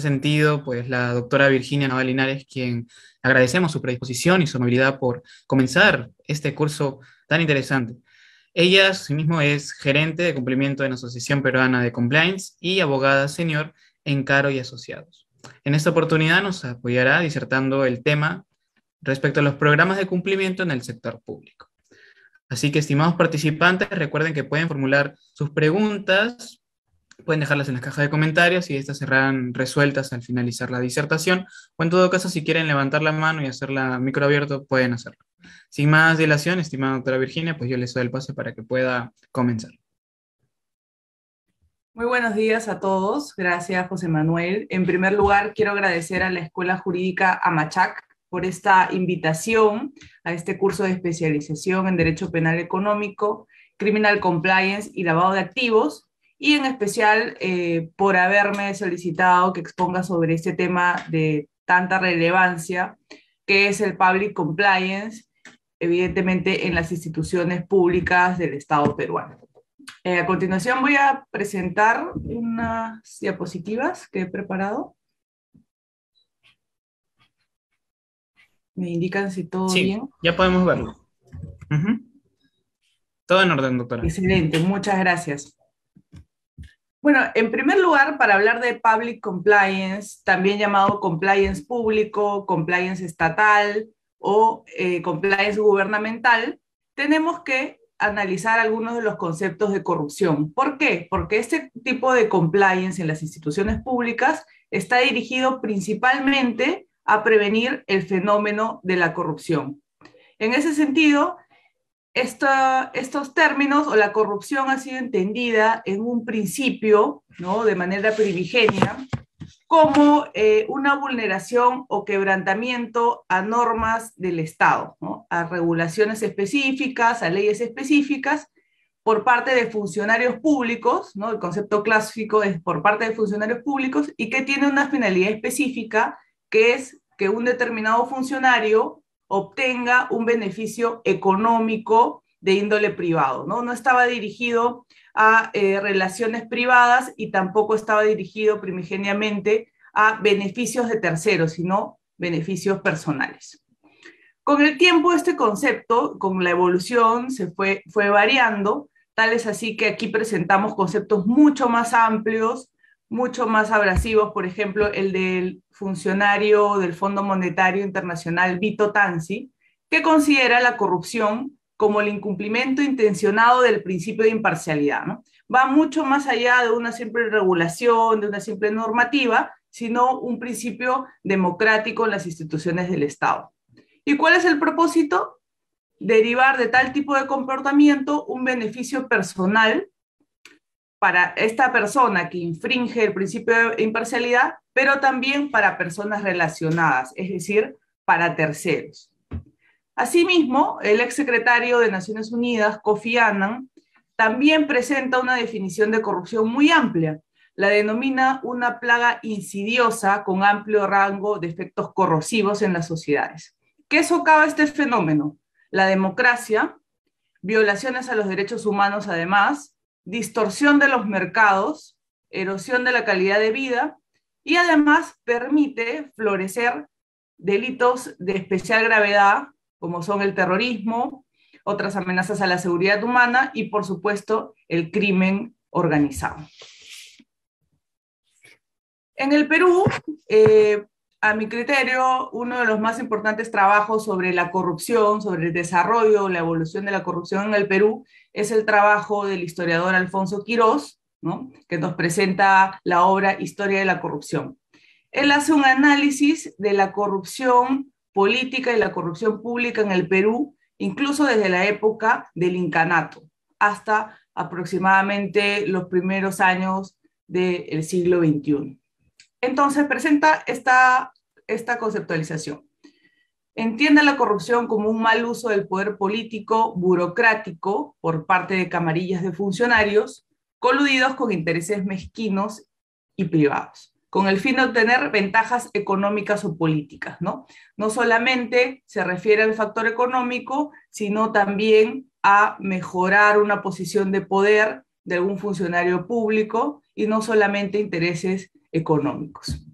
sentido, pues la doctora Virginia Naval Linares, quien agradecemos su predisposición y su amabilidad por comenzar este curso tan interesante. Ella, asimismo, es gerente de cumplimiento en la Asociación Peruana de Compliance y abogada senior en Caro y Asociados. En esta oportunidad nos apoyará disertando el tema respecto a los programas de cumplimiento en el sector público. Así que, estimados participantes, recuerden que pueden formular sus preguntas. Pueden dejarlas en la caja de comentarios y estas serán resueltas al finalizar la disertación, o en todo caso, si quieren levantar la mano y hacerla micro abierto, pueden hacerlo. Sin más dilación, estimada doctora Virginia, pues yo les doy el pase para que pueda comenzar. Muy buenos días a todos. Gracias, José Manuel. En primer lugar, quiero agradecer a la Escuela Jurídica Amachac por esta invitación a este curso de especialización en Derecho Penal Económico, Criminal Compliance y lavado de activos, y en especial por haberme solicitado que exponga sobre este tema de tanta relevancia, que es el Public Compliance, evidentemente en las instituciones públicas del Estado peruano. A continuación voy a presentar unas diapositivas que he preparado. ¿Me indican si todo bien? Sí, ya podemos verlo. Todo en orden, doctora. Excelente, muchas gracias. Bueno, en primer lugar, para hablar de Public Compliance, también llamado compliance público, compliance estatal o compliance gubernamental, tenemos que analizar algunos de los conceptos de corrupción. ¿Por qué? Porque este tipo de compliance en las instituciones públicas está dirigido principalmente a prevenir el fenómeno de la corrupción. En ese sentido, estos términos o la corrupción ha sido entendida en un principio, ¿no?, de manera primigenia, como una vulneración o quebrantamiento a normas del Estado, ¿no?, a regulaciones específicas, a leyes específicas, por parte de funcionarios públicos, ¿no? El concepto clásico es por parte de funcionarios públicos, y que tiene una finalidad específica, que es que un determinado funcionario obtenga un beneficio económico de índole privado, ¿no? No estaba dirigido a relaciones privadas y tampoco estaba dirigido primigeniamente a beneficios de terceros, sino beneficios personales. Con el tiempo este concepto, con la evolución, se fue variando, tal es así que aquí presentamos conceptos mucho más amplios, mucho más abrasivos, por ejemplo, el del funcionario del Fondo Monetario Internacional, Vito Tanzi, que considera la corrupción como el incumplimiento intencionado del principio de imparcialidad, ¿no? Va mucho más allá de una simple regulación, de una simple normativa, sino un principio democrático en las instituciones del Estado. ¿Y cuál es el propósito? Derivar de tal tipo de comportamiento un beneficio personal para esta persona que infringe el principio de imparcialidad, pero también para personas relacionadas, es decir, para terceros. Asimismo, el exsecretario de Naciones Unidas, Kofi Annan, también presenta una definición de corrupción muy amplia. La denomina una plaga insidiosa con amplio rango de efectos corrosivos en las sociedades. ¿Qué socava este fenómeno? La democracia, violaciones a los derechos humanos además, distorsión de los mercados, erosión de la calidad de vida, y además permite florecer delitos de especial gravedad, como son el terrorismo, otras amenazas a la seguridad humana y, por supuesto, el crimen organizado. En el Perú, a mi criterio, uno de los más importantes trabajos sobre la corrupción, sobre el desarrollo, la evolución de la corrupción en el Perú, es el trabajo del historiador Alfonso Quirós, ¿no?, que nos presenta la obra Historia de la Corrupción. Él hace un análisis de la corrupción política y la corrupción pública en el Perú, incluso desde la época del incanato hasta aproximadamente los primeros años del siglo XXI. Entonces presenta esta conceptualización. Entiende la corrupción como un mal uso del poder político burocrático por parte de camarillas de funcionarios coludidos con intereses mezquinos y privados, con el fin de obtener ventajas económicas o políticas, ¿no? No solamente se refiere al factor económico, sino también a mejorar una posición de poder de algún funcionario público y no solamente intereses económicos.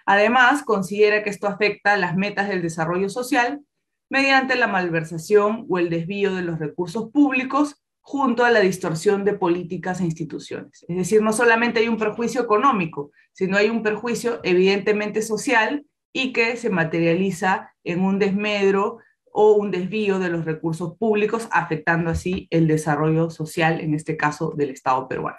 Además, considera que esto afecta las metas del desarrollo social mediante la malversación o el desvío de los recursos públicos junto a la distorsión de políticas e instituciones. Es decir, no solamente hay un perjuicio económico, sino hay un perjuicio evidentemente social y que se materializa en un desmedro o un desvío de los recursos públicos, afectando así el desarrollo social, en este caso del Estado peruano.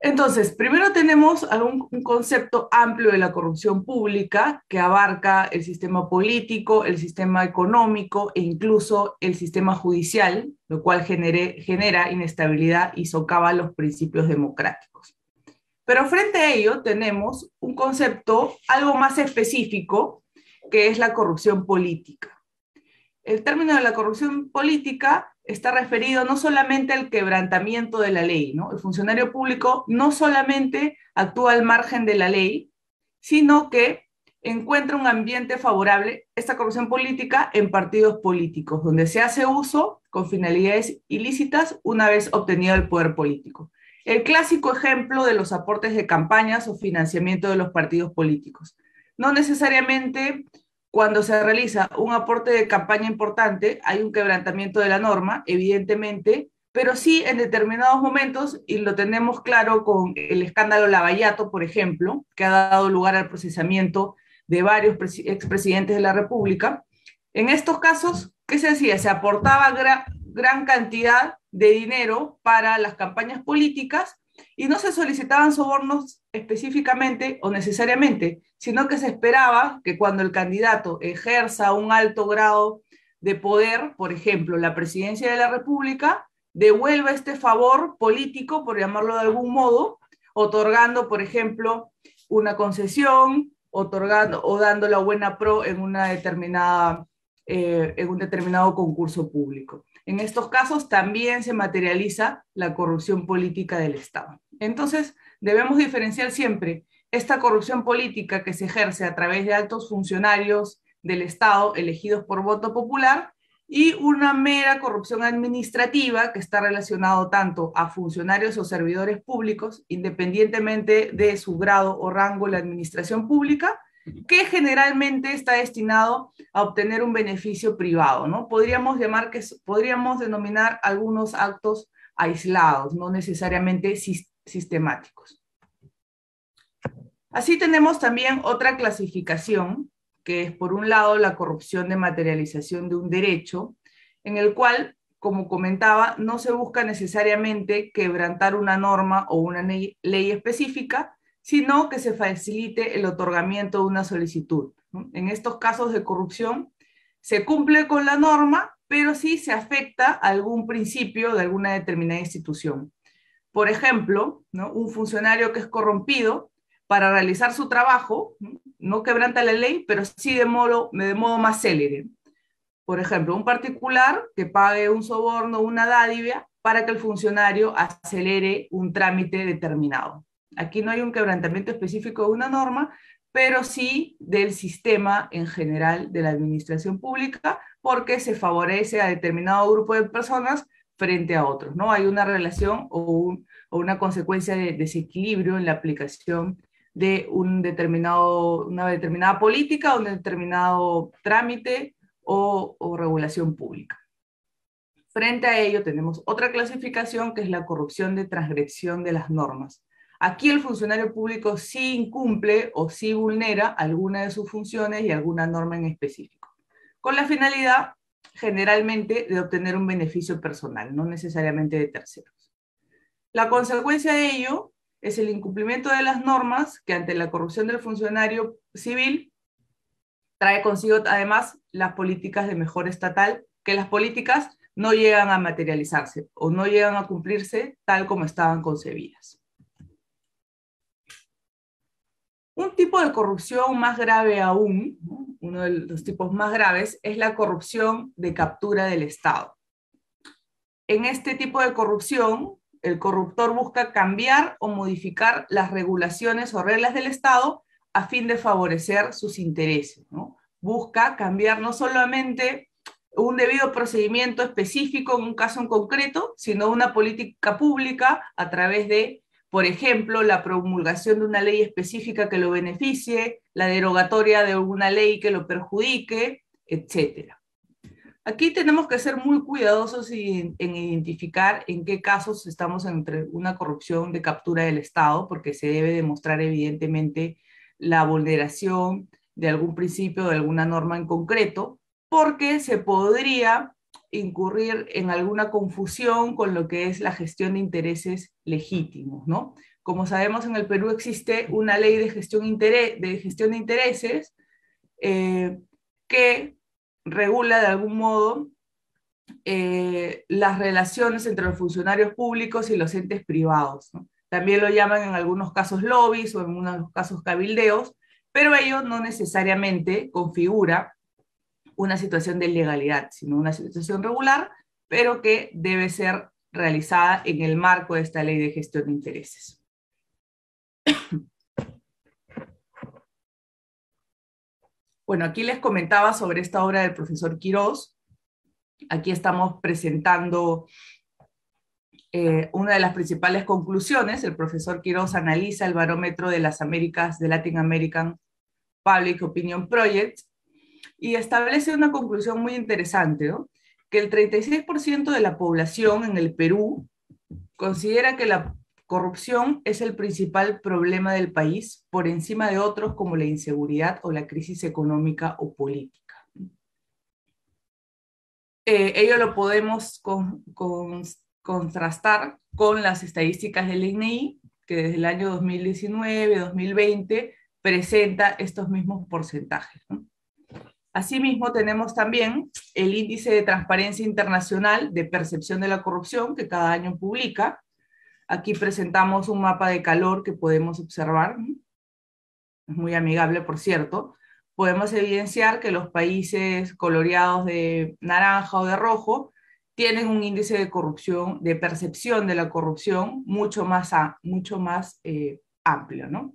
Entonces, primero tenemos un concepto amplio de la corrupción pública que abarca el sistema político, el sistema económico e incluso el sistema judicial, lo cual genera inestabilidad y socava los principios democráticos. Pero frente a ello tenemos un concepto algo más específico, que es la corrupción política. El término de la corrupción política está referido no solamente al quebrantamiento de la ley, ¿no? El funcionario público no solamente actúa al margen de la ley, sino que encuentra un ambiente favorable, esta corrupción política, en partidos políticos, donde se hace uso con finalidades ilícitas una vez obtenido el poder político. El clásico ejemplo de los aportes de campañas o financiamiento de los partidos políticos. No necesariamente cuando se realiza un aporte de campaña importante, hay un quebrantamiento de la norma, evidentemente, pero sí en determinados momentos, y lo tenemos claro con el escándalo Lavallato, por ejemplo, que ha dado lugar al procesamiento de varios expresidentes de la República. En estos casos, ¿qué se hacía? Se aportaba gran cantidad de dinero para las campañas políticas y no se solicitaban sobornos específicamente o necesariamente, sino que se esperaba que cuando el candidato ejerza un alto grado de poder, por ejemplo, la presidencia de la República, devuelva este favor político, por llamarlo de algún modo, otorgando, por ejemplo, una concesión, otorgando o dando la buena pro en una determinada, en un determinado concurso público. En estos casos también se materializa la corrupción política del Estado. Entonces, debemos diferenciar siempre esta corrupción política que se ejerce a través de altos funcionarios del Estado elegidos por voto popular y una mera corrupción administrativa que está relacionado tanto a funcionarios o servidores públicos, independientemente de su grado o rango en la administración pública, que generalmente está destinado a obtener un beneficio privado, ¿no? Podríamos denominar algunos actos aislados, no necesariamente sistemáticos. Así tenemos también otra clasificación, que es por un lado la corrupción de materialización de un derecho, en el cual, como comentaba, no se busca necesariamente quebrantar una norma o una ley específica, sino que se facilite el otorgamiento de una solicitud. En estos casos de corrupción se cumple con la norma, pero sí se afecta a algún principio de alguna determinada institución. Por ejemplo, ¿no? Un funcionario que es corrompido para realizar su trabajo, no quebranta la ley, pero sí de modo más célere. Por ejemplo, un particular que pague un soborno o una dádiva para que el funcionario acelere un trámite determinado. Aquí no hay un quebrantamiento específico de una norma, pero sí del sistema en general de la administración pública, porque se favorece a determinado grupo de personas frente a otros, ¿no? Hay una relación o una consecuencia de desequilibrio en la aplicación de una determinada política, un determinado trámite o regulación pública. Frente a ello tenemos otra clasificación que es la corrupción de transgresión de las normas. Aquí el funcionario público sí incumple o sí vulnera alguna de sus funciones y alguna norma en específico, con la finalidad generalmente de obtener un beneficio personal, no necesariamente de terceros. La consecuencia de ello es el incumplimiento de las normas que ante la corrupción del funcionario civil trae consigo además las políticas de mejora estatal, que las políticas no llegan a materializarse o no llegan a cumplirse tal como estaban concebidas. Un tipo de corrupción más grave aún, ¿no? Uno de los tipos más graves, es la corrupción de captura del Estado. En este tipo de corrupción, el corruptor busca cambiar o modificar las regulaciones o reglas del Estado a fin de favorecer sus intereses, ¿no? Busca cambiar no solamente un debido procedimiento específico en un caso en concreto, sino una política pública a través de Por ejemplo, la promulgación de una ley específica que lo beneficie, la derogatoria de alguna ley que lo perjudique, etc. Aquí tenemos que ser muy cuidadosos en identificar en qué casos estamos entre una corrupción de captura del Estado, porque se debe demostrar evidentemente la vulneración de algún principio o de alguna norma en concreto, porque se podría incurrir en alguna confusión con lo que es la gestión de intereses legítimos, ¿no? Como sabemos, en el Perú existe una ley de gestión de intereses que regula de algún modo las relaciones entre los funcionarios públicos y los entes privados, ¿no? También lo llaman en algunos casos lobbies o en algunos casos cabildeos, pero ello no necesariamente configura una situación de ilegalidad, sino una situación regular, pero que debe ser realizada en el marco de esta ley de gestión de intereses. Bueno, aquí les comentaba sobre esta obra del profesor Quirós. Aquí estamos presentando una de las principales conclusiones. El profesor Quirós analiza el barómetro de las Américas, de Latin American Public Opinion Project, y establece una conclusión muy interesante, ¿no? Que el 36% de la población en el Perú considera que la corrupción es el principal problema del país, por encima de otros como la inseguridad o la crisis económica o política. Ello lo podemos contrastar con las estadísticas del INEI, que desde el año 2019-2020 presenta estos mismos porcentajes, ¿no? Asimismo, tenemos también el Índice de Transparencia Internacional de Percepción de la Corrupción, que cada año publica. Aquí presentamos un mapa de calor que podemos observar, ¿no? Es muy amigable, por cierto. Podemos evidenciar que los países coloreados de naranja o de rojo tienen un índice de corrupción, de percepción de la corrupción mucho más amplio, ¿no?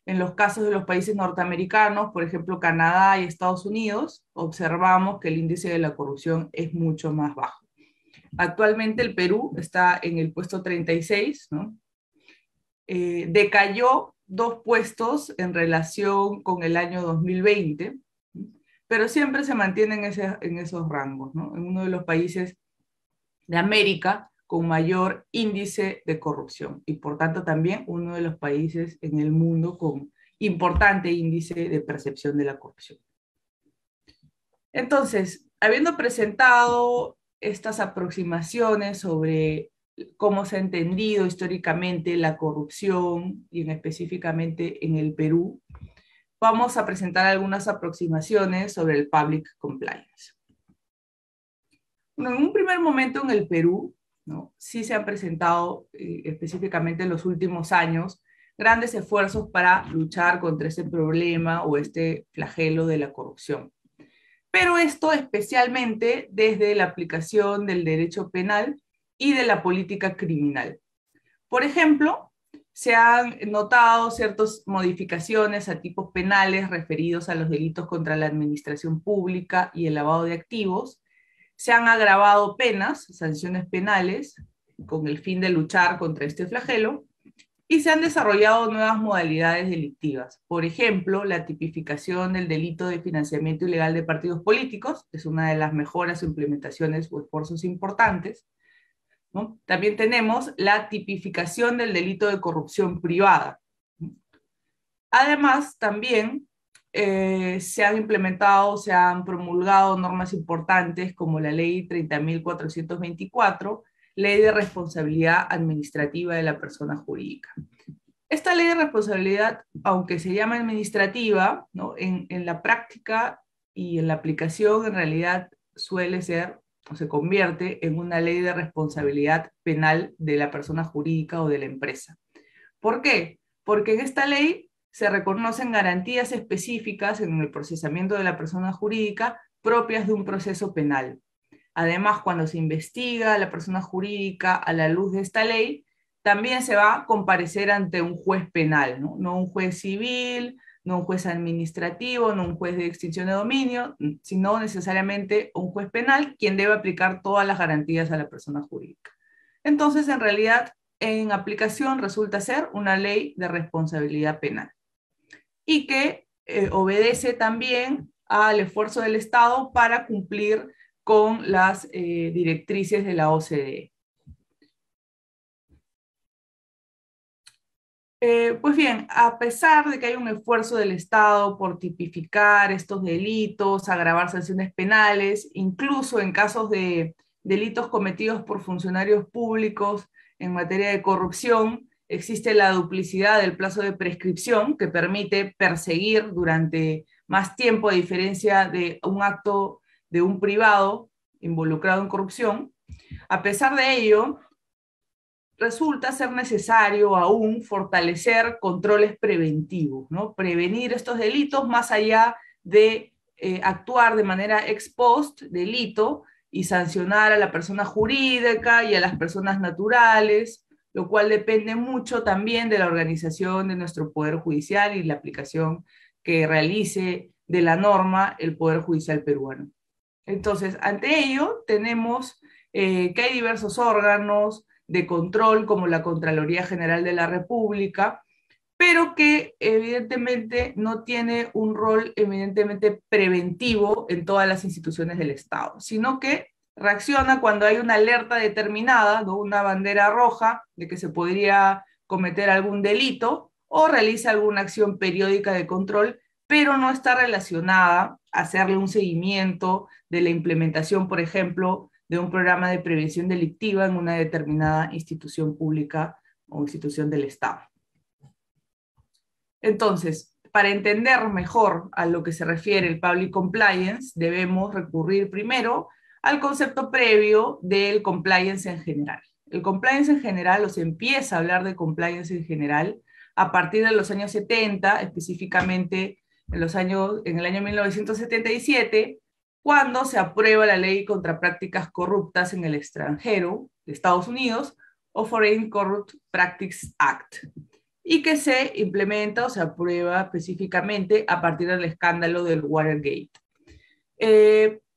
En los casos de los países norteamericanos, por ejemplo, Canadá y Estados Unidos, observamos que el índice de la corrupción es mucho más bajo. Actualmente el Perú está en el puesto 36, ¿no? Decayó 2 puestos en relación con el año 2020, pero siempre se mantiene en esos rangos, ¿no? En uno de los países de América con mayor índice de corrupción y por tanto también uno de los países en el mundo con importante índice de percepción de la corrupción. Entonces, habiendo presentado estas aproximaciones sobre cómo se ha entendido históricamente la corrupción y específicamente en el Perú, vamos a presentar algunas aproximaciones sobre el public compliance. Bueno, en un primer momento en el Perú, ¿no? Sí se han presentado, específicamente en los últimos años, grandes esfuerzos para luchar contra este problema o este flagelo de la corrupción. Pero esto especialmente desde la aplicación del derecho penal y de la política criminal. Por ejemplo, se han notado ciertas modificaciones a tipos penales referidos a los delitos contra la administración pública y el lavado de activos. Se han agravado penas, sanciones penales, con el fin de luchar contra este flagelo, y se han desarrollado nuevas modalidades delictivas. Por ejemplo, la tipificación del delito de financiamiento ilegal de partidos políticos, es una de las mejoras o implementaciones o esfuerzos importantes, ¿no? También tenemos la tipificación del delito de corrupción privada. Además, también se han implementado, se han promulgado normas importantes como la Ley 30.424, Ley de Responsabilidad Administrativa de la Persona Jurídica. Esta ley de responsabilidad, aunque se llama administrativa, ¿no? En la práctica y en la aplicación en realidad suele ser o se convierte en una ley de responsabilidad penal de la persona jurídica o de la empresa. ¿Por qué? Porque en esta ley se reconocen garantías específicas en el procesamiento de la persona jurídica propias de un proceso penal. Además, cuando se investiga a la persona jurídica a la luz de esta ley, también se va a comparecer ante un juez penal, ¿no? No un juez civil, no un juez administrativo, no un juez de extinción de dominio, sino necesariamente un juez penal quien debe aplicar todas las garantías a la persona jurídica. Entonces, en realidad, en aplicación resulta ser una ley de responsabilidad penal y que obedece también al esfuerzo del Estado para cumplir con las directrices de la OCDE. Pues bien, a pesar de que hay un esfuerzo del Estado por tipificar estos delitos, agravar sanciones penales, incluso en casos de delitos cometidos por funcionarios públicos en materia de corrupción, existe la duplicidad del plazo de prescripción que permite perseguir durante más tiempo, a diferencia de un acto de un privado involucrado en corrupción. A pesar de ello, resulta ser necesario aún fortalecer controles preventivos, ¿no? Prevenir estos delitos más allá de actuar de manera ex post delito y sancionar a la persona jurídica y a las personas naturales, lo cual depende mucho también de la organización de nuestro Poder Judicial y la aplicación que realice de la norma el Poder Judicial peruano. Entonces, ante ello, tenemos que hay diversos órganos de control, como la Contraloría General de la República, pero que evidentemente no tiene un rol evidentemente preventivo en todas las instituciones del Estado, sino que reacciona cuando hay una alerta determinada, ¿no? Una bandera roja de que se podría cometer algún delito, o realiza alguna acción periódica de control, pero no está relacionada a hacerle un seguimiento de la implementación, por ejemplo, de un programa de prevención delictiva en una determinada institución pública o institución del Estado. Entonces, para entender mejor a lo que se refiere el public compliance, debemos recurrir primero al concepto previo del compliance en general. El compliance en general, o se empieza a hablar de compliance en general, a partir de los años 70, específicamente en el año 1977, cuando se aprueba la ley contra prácticas corruptas en el extranjero de Estados Unidos, o Foreign Corrupt Practices Act, y que se implementa o se aprueba específicamente a partir del escándalo del Watergate.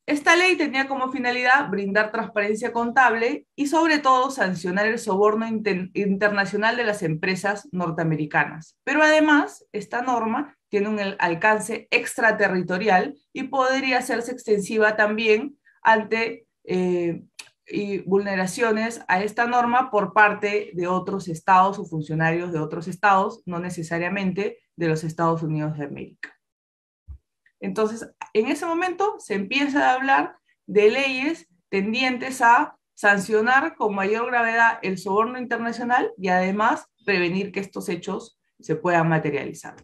Esta ley tenía como finalidad brindar transparencia contable y sobre todo sancionar el soborno internacional de las empresas norteamericanas. Pero además, esta norma tiene un alcance extraterritorial y podría hacerse extensiva también ante y vulneraciones a esta norma por parte de otros estados o funcionarios de otros estados, no necesariamente de los Estados Unidos de América. Entonces, en ese momento se empieza a hablar de leyes tendientes a sancionar con mayor gravedad el soborno internacional y además prevenir que estos hechos se puedan materializar.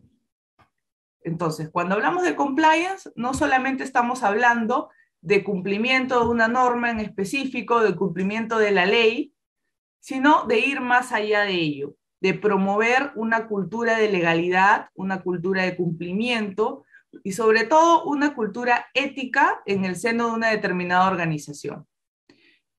Entonces, cuando hablamos de compliance, no solamente estamos hablando de cumplimiento de una norma en específico, de cumplimiento de la ley, sino de ir más allá de ello, de promover una cultura de legalidad, una cultura de cumplimiento y sobre todo una cultura ética en el seno de una determinada organización.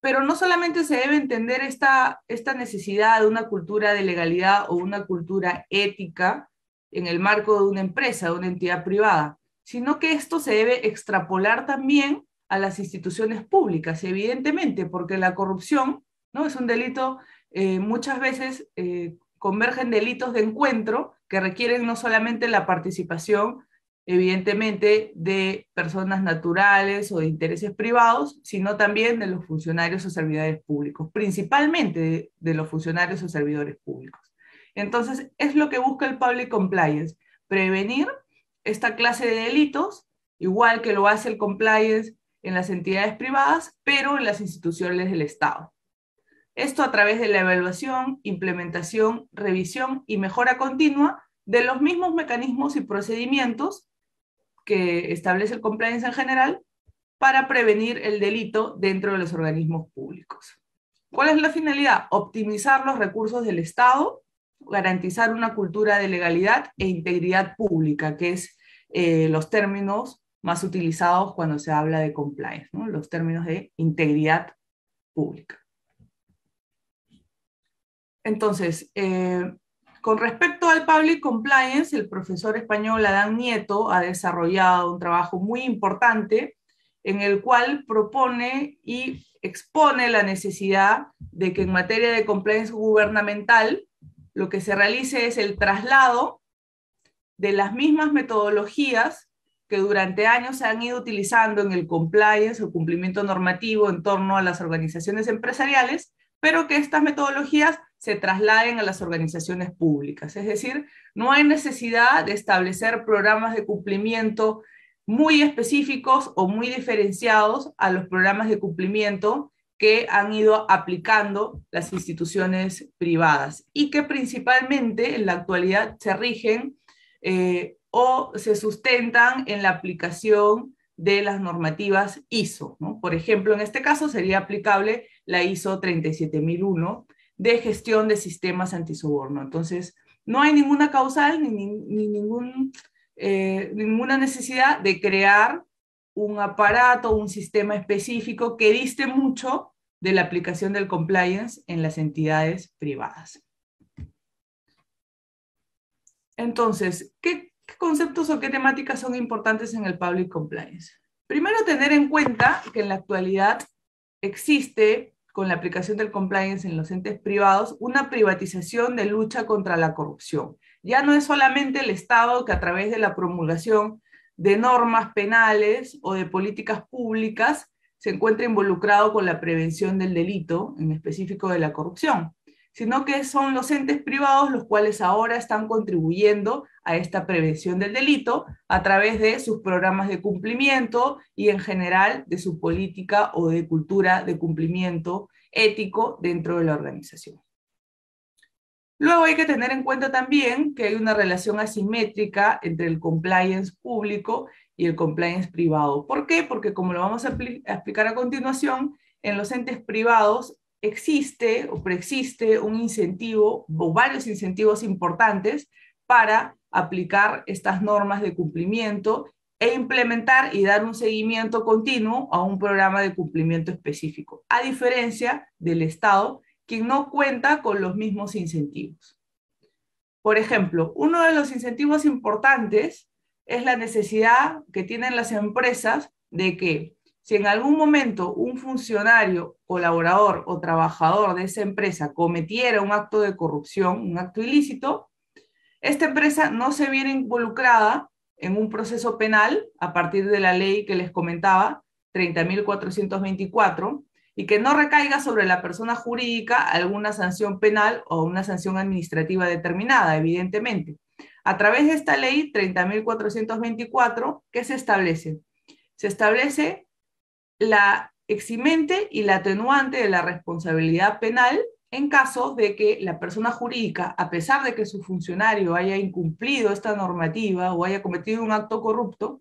Pero no solamente se debe entender esta necesidad de una cultura de legalidad o una cultura ética en el marco de una empresa, de una entidad privada, sino que esto se debe extrapolar también a las instituciones públicas, evidentemente, porque la corrupción, ¿no?, es un delito, muchas veces convergen delitos de encuentro que requieren no solamente la participación, evidentemente, de personas naturales o de intereses privados, sino también de los funcionarios o servidores públicos, principalmente de los funcionarios o servidores públicos. Entonces, es lo que busca el public compliance, prevenir esta clase de delitos, igual que lo hace el compliance en las entidades privadas, pero en las instituciones del Estado. Esto a través de la evaluación, implementación, revisión y mejora continua de los mismos mecanismos y procedimientos que establece el compliance en general para prevenir el delito dentro de los organismos públicos. ¿Cuál es la finalidad? Optimizar los recursos del Estado, garantizar una cultura de legalidad e integridad pública, que es los términos más utilizados cuando se habla de compliance, ¿no? Los términos de integridad pública. Entonces, con respecto al public compliance, el profesor español Adán Nieto ha desarrollado un trabajo muy importante en el cual propone y expone la necesidad de que en materia de compliance gubernamental lo que se realice es el traslado de las mismas metodologías que durante años se han ido utilizando en el compliance o cumplimiento normativo en torno a las organizaciones empresariales, pero que estas metodologías se trasladen a las organizaciones públicas. Es decir, no hay necesidad de establecer programas de cumplimiento muy específicos o muy diferenciados a los programas de cumplimiento que han ido aplicando las instituciones privadas y que principalmente en la actualidad se rigen o se sustentan en la aplicación de las normativas ISO, ¿no? Por ejemplo, en este caso sería aplicable la ISO 37001 de gestión de sistemas antisoborno. Entonces, no hay ninguna causal ni ninguna necesidad de crear un aparato, un sistema específico que diste mucho de la aplicación del compliance en las entidades privadas. Entonces, ¿qué conceptos o qué temáticas son importantes en el Public Compliance? Primero, tener en cuenta que en la actualidad existe, con la aplicación del compliance en los entes privados, una privatización de lucha contra la corrupción. Ya no es solamente el Estado que a través de la promulgación de normas penales o de políticas públicas se encuentra involucrado con la prevención del delito, en específico de la corrupción, sino que son los entes privados los cuales ahora están contribuyendo a esta prevención del delito a través de sus programas de cumplimiento y en general de su política o de cultura de cumplimiento ético dentro de la organización. Luego hay que tener en cuenta también que hay una relación asimétrica entre el compliance público y el compliance privado. ¿Por qué? Porque como lo vamos a explicar a continuación, en los entes privados existe o preexiste un incentivo o varios incentivos importantes para aplicar estas normas de cumplimiento e implementar y dar un seguimiento continuo a un programa de cumplimiento específico, a diferencia del Estado, quien no cuenta con los mismos incentivos. Por ejemplo, uno de los incentivos importantes es la necesidad que tienen las empresas de que si en algún momento un funcionario, colaborador o trabajador de esa empresa cometiera un acto de corrupción, un acto ilícito, esta empresa no se viera involucrada en un proceso penal a partir de la ley que les comentaba, 30.424, y que no recaiga sobre la persona jurídica alguna sanción penal o una sanción administrativa determinada, evidentemente. A través de esta ley 30.424, ¿qué se establece? Se establece la eximente y la atenuante de la responsabilidad penal en caso de que la persona jurídica, a pesar de que su funcionario haya incumplido esta normativa o haya cometido un acto corrupto,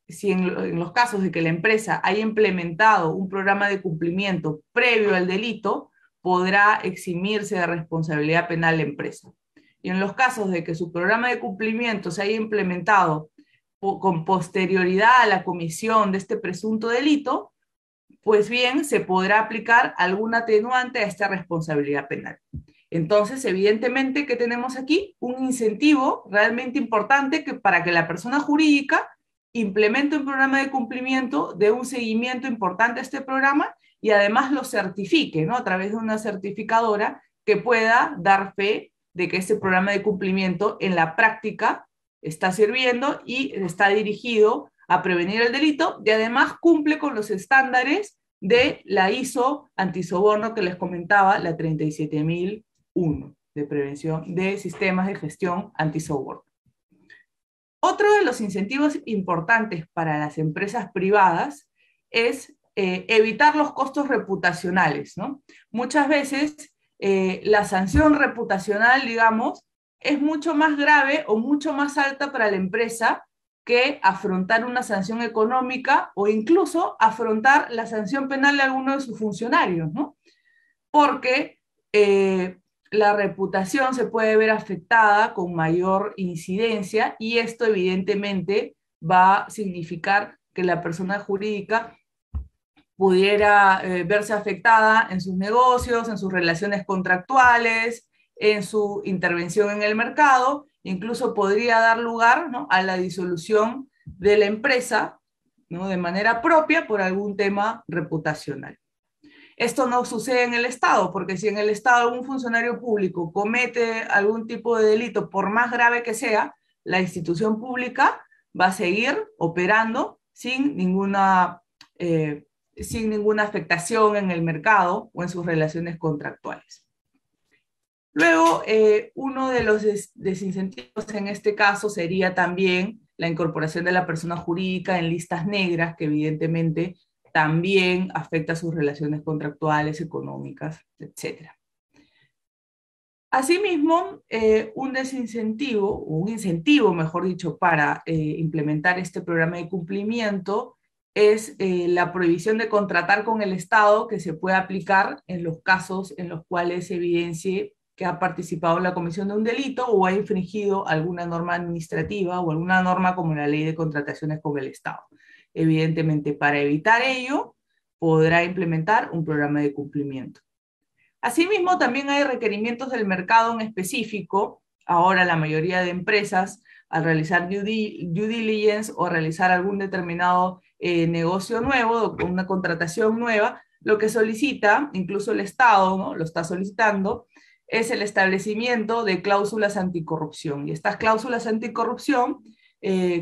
si en los casos de que la empresa haya implementado un programa de cumplimiento previo al delito, podrá eximirse de responsabilidad penal la empresa. Y en los casos de que su programa de cumplimiento se haya implementado con posterioridad a la comisión de este presunto delito, pues bien, se podrá aplicar algún atenuante a esta responsabilidad penal. Entonces, evidentemente, ¿qué tenemos aquí? Un incentivo realmente importante para que la persona jurídica implemente un programa de cumplimiento, dé un seguimiento importante a este programa y además lo certifique, ¿no? A través de una certificadora que pueda dar fe de que ese programa de cumplimiento en la práctica está sirviendo y está dirigido a prevenir el delito y además cumple con los estándares de la ISO antisoborno que les comentaba, la 37001 de prevención de sistemas de gestión antisoborno. Otro de los incentivos importantes para las empresas privadas es evitar los costos reputacionales, ¿no? Muchas veces la sanción reputacional, digamos, es mucho más grave o mucho más alta para la empresa que afrontar una sanción económica o incluso afrontar la sanción penal de alguno de sus funcionarios, ¿no? Porque la reputación se puede ver afectada con mayor incidencia y esto evidentemente va a significar que la persona jurídica pudiera verse afectada en sus negocios, en sus relaciones contractuales, en su intervención en el mercado, incluso podría dar lugar, ¿no?, a la disolución de la empresa ¿no? De manera propia por algún tema reputacional. Esto no sucede en el Estado, porque si en el Estado algún funcionario público comete algún tipo de delito, por más grave que sea, la institución pública va a seguir operando sin ninguna afectación en el mercado o en sus relaciones contractuales. Luego, uno de los desincentivos en este caso sería también la incorporación de la persona jurídica en listas negras, que evidentemente también afecta sus relaciones contractuales, económicas, etc. Asimismo, un desincentivo, o un incentivo, mejor dicho, para implementar este programa de cumplimiento es la prohibición de contratar con el Estado, que se puede aplicar en los casos en los cuales se evidencie que ha participado en la comisión de un delito o ha infringido alguna norma administrativa o alguna norma como la ley de contrataciones con el Estado. Evidentemente, para evitar ello, podrá implementar un programa de cumplimiento. Asimismo, también hay requerimientos del mercado en específico. Ahora la mayoría de empresas, al realizar due diligence o realizar algún determinado negocio nuevo, una contratación nueva, lo que solicita, incluso el Estado, ¿no?, lo está solicitando, es el establecimiento de cláusulas anticorrupción. Y estas cláusulas anticorrupción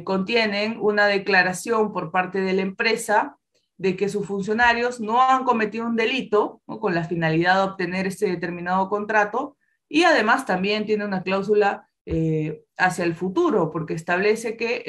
contienen una declaración por parte de la empresa de que sus funcionarios no han cometido un delito, ¿no?, con la finalidad de obtener ese determinado contrato, y además también tiene una cláusula hacia el futuro, porque establece que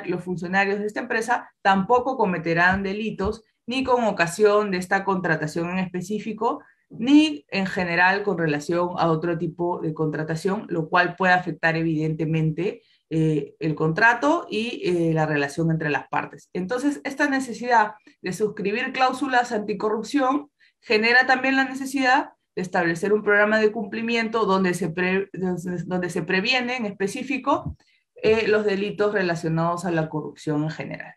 los funcionarios de esta empresa tampoco cometerán delitos ni con ocasión de esta contratación en específico, ni en general con relación a otro tipo de contratación, lo cual puede afectar evidentemente el contrato y la relación entre las partes. Entonces, esta necesidad de suscribir cláusulas anticorrupción genera también la necesidad de establecer un programa de cumplimiento donde se previene en específico los delitos relacionados a la corrupción en general.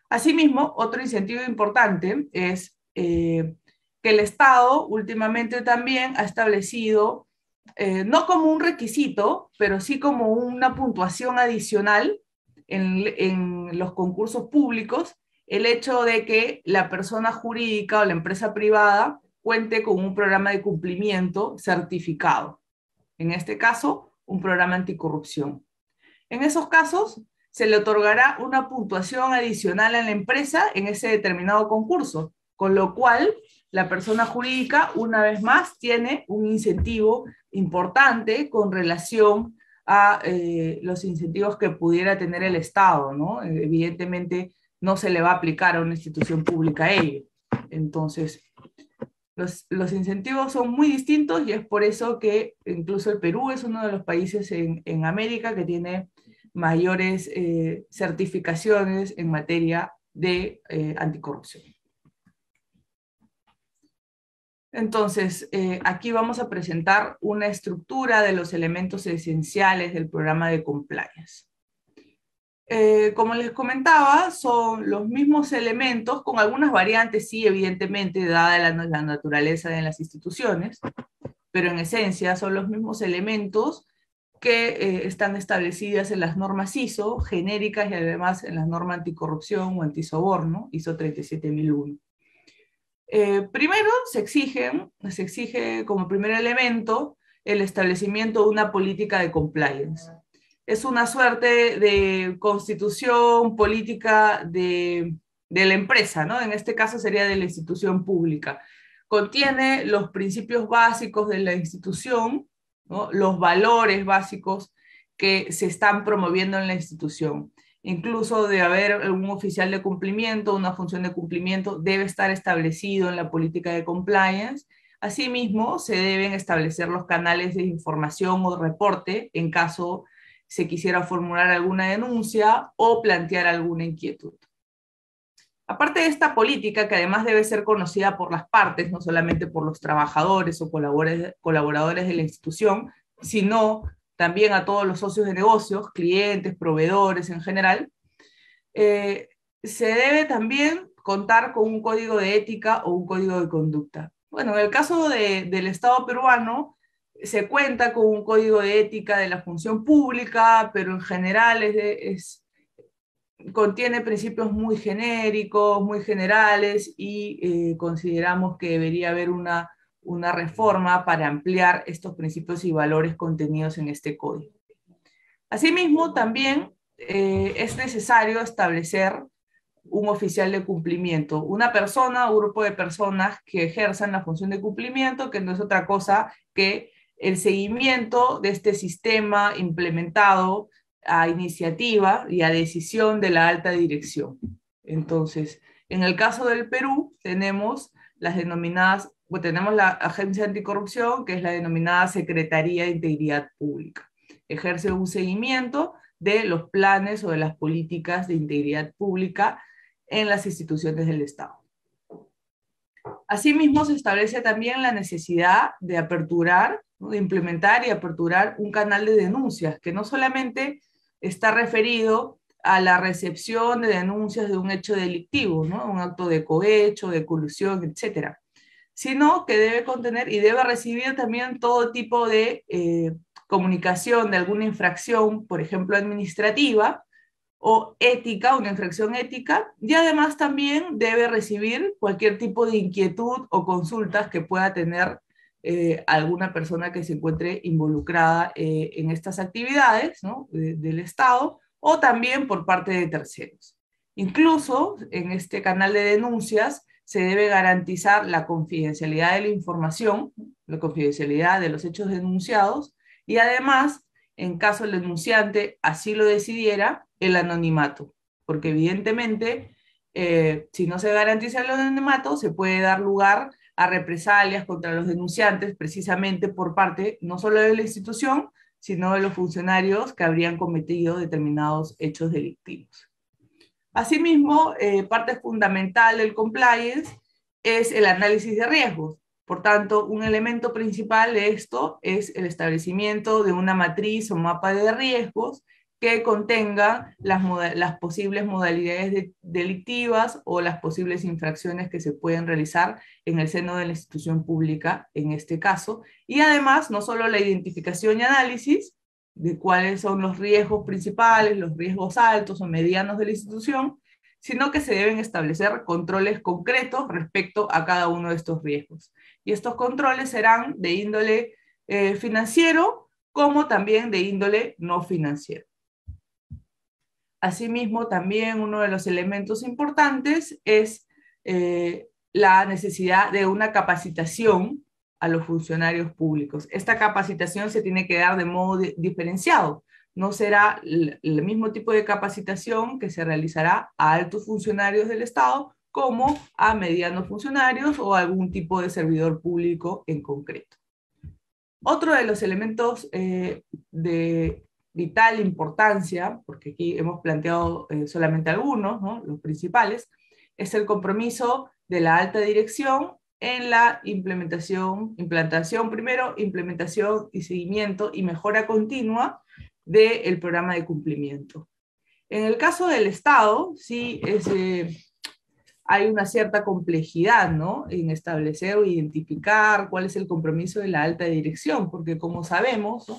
Asimismo, otro incentivo importante es que el Estado últimamente también ha establecido, no como un requisito, pero sí como una puntuación adicional en los concursos públicos, el hecho de que la persona jurídica o la empresa privada cuente con un programa de cumplimiento certificado. En este caso, un programa anticorrupción. En esos casos, se le otorgará una puntuación adicional a la empresa en ese determinado concurso, con lo cual la persona jurídica, una vez más, tiene un incentivo importante con relación a los incentivos que pudiera tener el Estado, ¿no? Evidentemente, no se le va a aplicar a una institución pública ello. Entonces, los incentivos son muy distintos y es por eso que incluso el Perú es uno de los países en América que tiene mayores certificaciones en materia de anticorrupción. Entonces, aquí vamos a presentar una estructura de los elementos esenciales del programa de compliance. Como les comentaba, son los mismos elementos, con algunas variantes, sí, evidentemente, dada la naturaleza de las instituciones, pero en esencia son los mismos elementos que están establecidas en las normas ISO, genéricas, y además en las normas anticorrupción o antisoborno, ISO 37001. Primero, se exige como primer elemento el establecimiento de una política de compliance. Es una suerte de constitución política de la empresa, ¿no? En este caso sería de la institución pública. Contiene los principios básicos de la institución, ¿no?, los valores básicos que se están promoviendo en la institución. Incluso de haber un oficial de cumplimiento, una función de cumplimiento, debe estar establecido en la política de compliance. Asimismo, se deben establecer los canales de información o reporte en caso se quisiera formular alguna denuncia o plantear alguna inquietud. Aparte de esta política, que además debe ser conocida por las partes, no solamente por los trabajadores o colaboradores de la institución, sino también a todos los socios de negocios, clientes, proveedores en general, se debe también contar con un código de ética o un código de conducta. Bueno, en el caso del Estado peruano, se cuenta con un código de ética de la función pública, pero en general contiene principios muy genéricos, muy generales, y consideramos que debería haber una reforma para ampliar estos principios y valores contenidos en este código. Asimismo, también es necesario establecer un oficial de cumplimiento, una persona o grupo de personas que ejerzan la función de cumplimiento, que no es otra cosa que el seguimiento de este sistema implementado a iniciativa y a decisión de la alta dirección. Entonces, en el caso del Perú, tenemos las denominadas, pues tenemos la Agencia Anticorrupción, que es la denominada Secretaría de Integridad Pública. Ejerce un seguimiento de los planes o de las políticas de integridad pública en las instituciones del Estado. Asimismo, se establece también la necesidad de aperturar, ¿no?, de implementar y aperturar un canal de denuncias, que no solamente está referido a la recepción de denuncias de un hecho delictivo, ¿no?, un acto de cohecho, de colusión, etcétera, sino que debe contener y debe recibir también todo tipo de comunicación de alguna infracción, por ejemplo, administrativa, o ética, una infracción ética, y además también debe recibir cualquier tipo de inquietud o consultas que pueda tener alguna persona que se encuentre involucrada en estas actividades, ¿no?, del Estado, o también por parte de terceros. Incluso en este canal de denuncias se debe garantizar la confidencialidad de la información, la confidencialidad de los hechos denunciados, y además, en caso el denunciante así lo decidiera, el anonimato, porque evidentemente, si no se garantiza el anonimato, se puede dar lugar a represalias contra los denunciantes, precisamente por parte no solo de la institución, sino de los funcionarios que habrían cometido determinados hechos delictivos. Asimismo, parte fundamental del compliance es el análisis de riesgos. Por tanto, un elemento principal de esto es el establecimiento de una matriz o mapa de riesgos que contenga las posibles modalidades delictivas o las posibles infracciones que se pueden realizar en el seno de la institución pública, en este caso. Y además, no solo la identificación y análisis de cuáles son los riesgos principales, los riesgos altos o medianos de la institución, sino que se deben establecer controles concretos respecto a cada uno de estos riesgos. Y estos controles serán de índole financiero, como también de índole no financiero. Asimismo, también uno de los elementos importantes es la necesidad de una capacitación a los funcionarios públicos. Esta capacitación se tiene que dar de modo diferenciado. No será el mismo tipo de capacitación que se realizará a altos funcionarios del Estado como a medianos funcionarios o a algún tipo de servidor público en concreto. Otro de los elementos de vital importancia, porque aquí hemos planteado solamente algunos, ¿no?, los principales, es el compromiso de la alta dirección en la implantación primero, implementación y seguimiento y mejora continua del programa de cumplimiento. En el caso del Estado, sí hay una cierta complejidad, ¿no?, en establecer o identificar cuál es el compromiso de la alta dirección, porque como sabemos, ¿no?,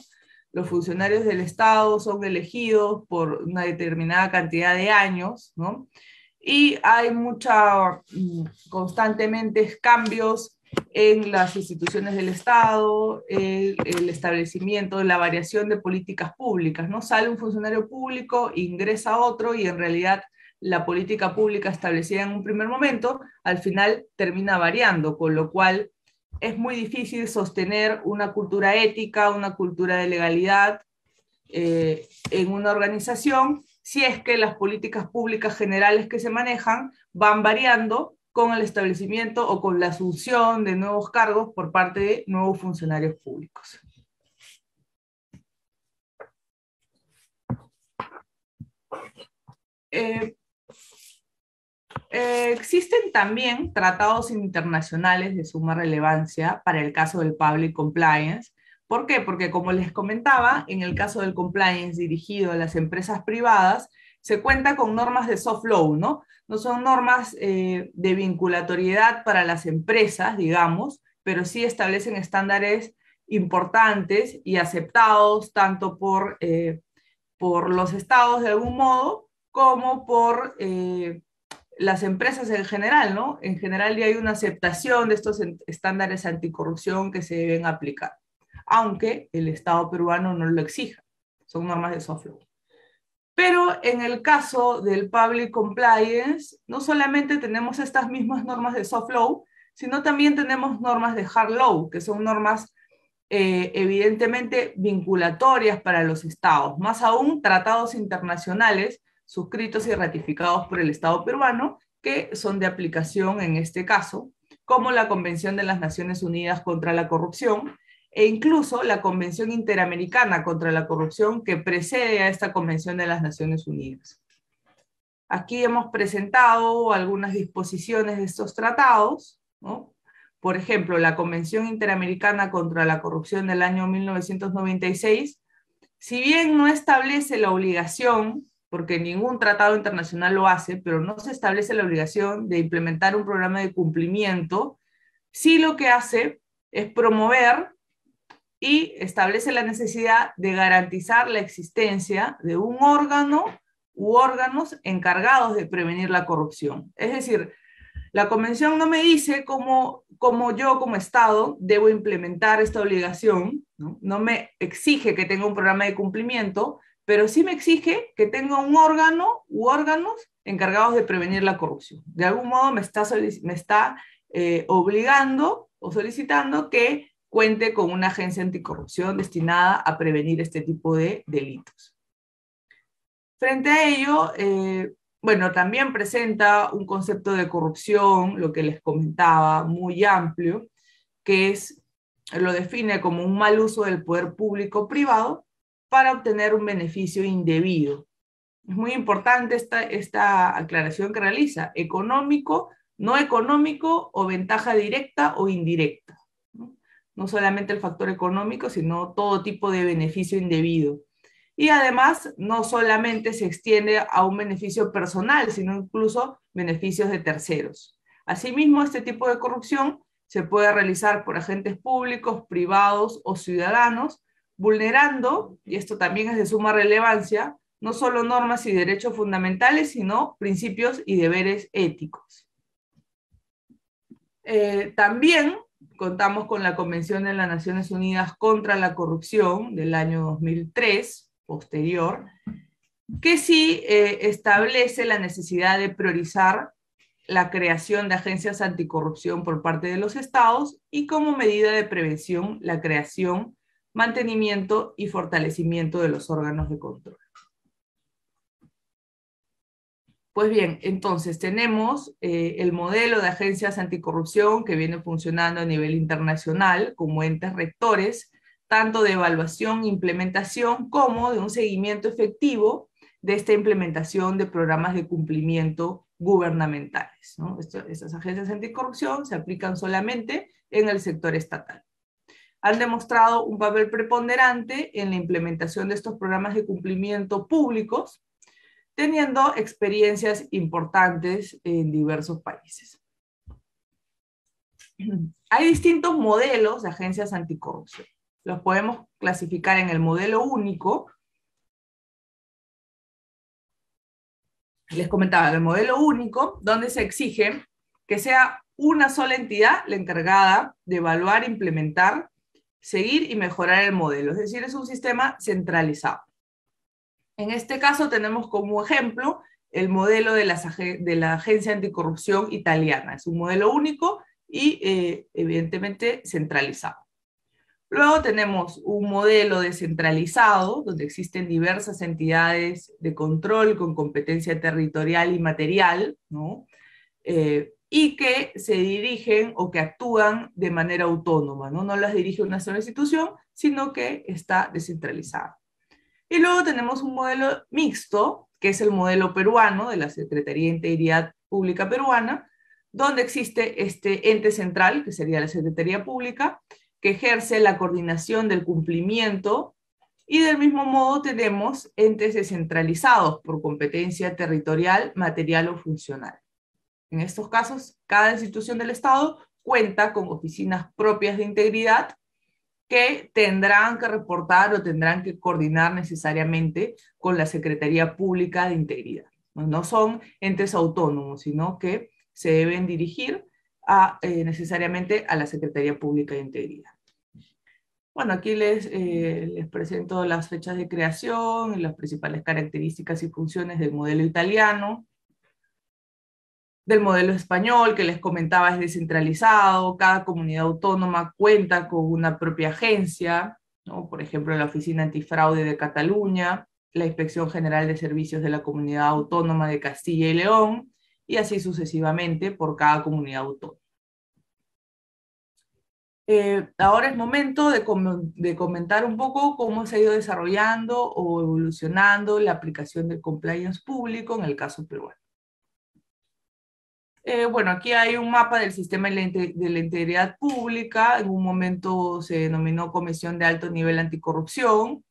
los funcionarios del Estado son elegidos por una determinada cantidad de años, ¿no?, y hay constantemente cambios en las instituciones del Estado, el establecimiento, la variación de políticas públicas, ¿no? Sale un funcionario público, ingresa otro, y en realidad la política pública establecida en un primer momento, al final termina variando, con lo cual es muy difícil sostener una cultura ética, una cultura de legalidad en una organización, si es que las políticas públicas generales que se manejan van variando con el establecimiento o con la asunción de nuevos cargos por parte de nuevos funcionarios públicos. Existen también tratados internacionales de suma relevancia para el caso del public compliance. ¿Por qué? Porque, como les comentaba, en el caso del compliance dirigido a las empresas privadas, se cuenta con normas de soft law, ¿no? No son normas de vinculatoriedad para las empresas, digamos, pero sí establecen estándares importantes y aceptados tanto por los estados de algún modo, como por las empresas en general, ¿no? En general ya hay una aceptación de estos estándares anticorrupción que se deben aplicar, aunque el Estado peruano no lo exija. Son normas de soft law. Pero en el caso del public compliance, no solamente tenemos estas mismas normas de soft law, sino también tenemos normas de hard law, que son normas evidentemente vinculatorias para los estados, más aún tratados internacionales suscritos y ratificados por el Estado peruano, que son de aplicación en este caso, como la Convención de las Naciones Unidas contra la Corrupción, e incluso la Convención Interamericana contra la Corrupción que precede a esta Convención de las Naciones Unidas. Aquí hemos presentado algunas disposiciones de estos tratados, ¿no? Por ejemplo, la Convención Interamericana contra la Corrupción del año 1996, si bien no establece la obligación, porque ningún tratado internacional lo hace, pero no se establece la obligación de implementar un programa de cumplimiento, sí lo que hace es promover y establece la necesidad de garantizar la existencia de un órgano u órganos encargados de prevenir la corrupción. Es decir, la convención no me dice cómo yo como Estado debo implementar esta obligación, ¿no? No me exige que tenga un programa de cumplimiento, pero sí me exige que tenga un órgano u órganos encargados de prevenir la corrupción. De algún modo me está obligando o solicitando que cuente con una agencia anticorrupción destinada a prevenir este tipo de delitos. Frente a ello, bueno, también presenta un concepto de corrupción, lo que les comentaba, muy amplio, que lo define como un mal uso del poder público o privado para obtener un beneficio indebido. Es muy importante esta aclaración que realiza: económico, no económico o ventaja directa o indirecta. No solamente el factor económico, sino todo tipo de beneficio indebido. Y además, no solamente se extiende a un beneficio personal, sino incluso beneficios de terceros. Asimismo, este tipo de corrupción se puede realizar por agentes públicos, privados o ciudadanos, vulnerando, y esto también es de suma relevancia, no solo normas y derechos fundamentales, sino principios y deberes éticos. También contamos con la Convención de las Naciones Unidas contra la Corrupción del año 2003, posterior, que sí establece la necesidad de priorizar la creación de agencias anticorrupción por parte de los estados y como medida de prevención la creación, mantenimiento y fortalecimiento de los órganos de control. Pues bien, entonces tenemos el modelo de agencias anticorrupción que viene funcionando a nivel internacional como entes rectores, tanto de evaluación e implementación como de un seguimiento efectivo de esta implementación de programas de cumplimiento gubernamentales, ¿no? Estas agencias anticorrupción se aplican solamente en el sector estatal. Han demostrado un papel preponderante en la implementación de estos programas de cumplimiento públicos, teniendo experiencias importantes en diversos países. Hay distintos modelos de agencias anticorrupción. Los podemos clasificar en el modelo único. Les comentaba, el modelo único, donde se exige que sea una sola entidad la encargada de evaluar, implementar, seguir y mejorar el modelo. Es decir, es un sistema centralizado. En este caso tenemos como ejemplo el modelo de la Agencia Anticorrupción italiana. Es un modelo único y evidentemente centralizado. Luego tenemos un modelo descentralizado, donde existen diversas entidades de control con competencia territorial y material, ¿no? Y que se dirigen o que actúan de manera autónoma, ¿no? No las dirige una sola institución, sino que está descentralizada. Y luego tenemos un modelo mixto, que es el modelo peruano de la Secretaría de Integridad Pública Peruana, donde existe este ente central, que sería la Secretaría Pública, que ejerce la coordinación del cumplimiento, y del mismo modo tenemos entes descentralizados por competencia territorial, material o funcional. En estos casos, cada institución del Estado cuenta con oficinas propias de integridad que tendrán que reportar o tendrán que coordinar necesariamente con la Secretaría Pública de Integridad. No son entes autónomos, sino que se deben dirigir necesariamente a la Secretaría Pública de Integridad. Bueno, aquí les presento las fechas de creación y las principales características y funciones del modelo italiano. Del modelo español, que les comentaba, es descentralizado, cada comunidad autónoma cuenta con una propia agencia, ¿no? Por ejemplo, la Oficina Antifraude de Cataluña, la Inspección General de Servicios de la Comunidad Autónoma de Castilla y León, y así sucesivamente por cada comunidad autónoma. Ahora es momento de comentar un poco cómo se ha ido desarrollando o evolucionando la aplicación del compliance público en el caso peruano. Bueno, aquí hay un mapa del sistema de la integridad pública. En un momento se denominó Comisión de Alto Nivel Anticorrupción.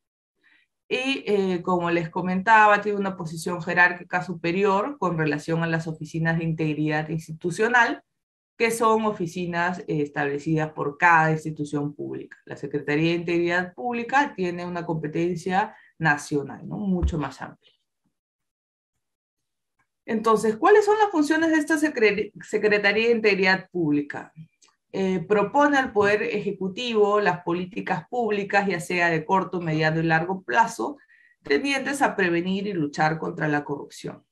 Y como les comentaba, tiene una posición jerárquica superior con relación a las oficinas de integridad institucional, que son oficinas establecidas por cada institución pública. La Secretaría de Integridad Pública tiene una competencia nacional, ¿no? Mucho más amplia. Entonces, ¿cuáles son las funciones de esta Secretaría de Integridad Pública? Propone al Poder Ejecutivo las políticas públicas, ya sea de corto, mediano y largo plazo, tendientes a prevenir y luchar contra la corrupción.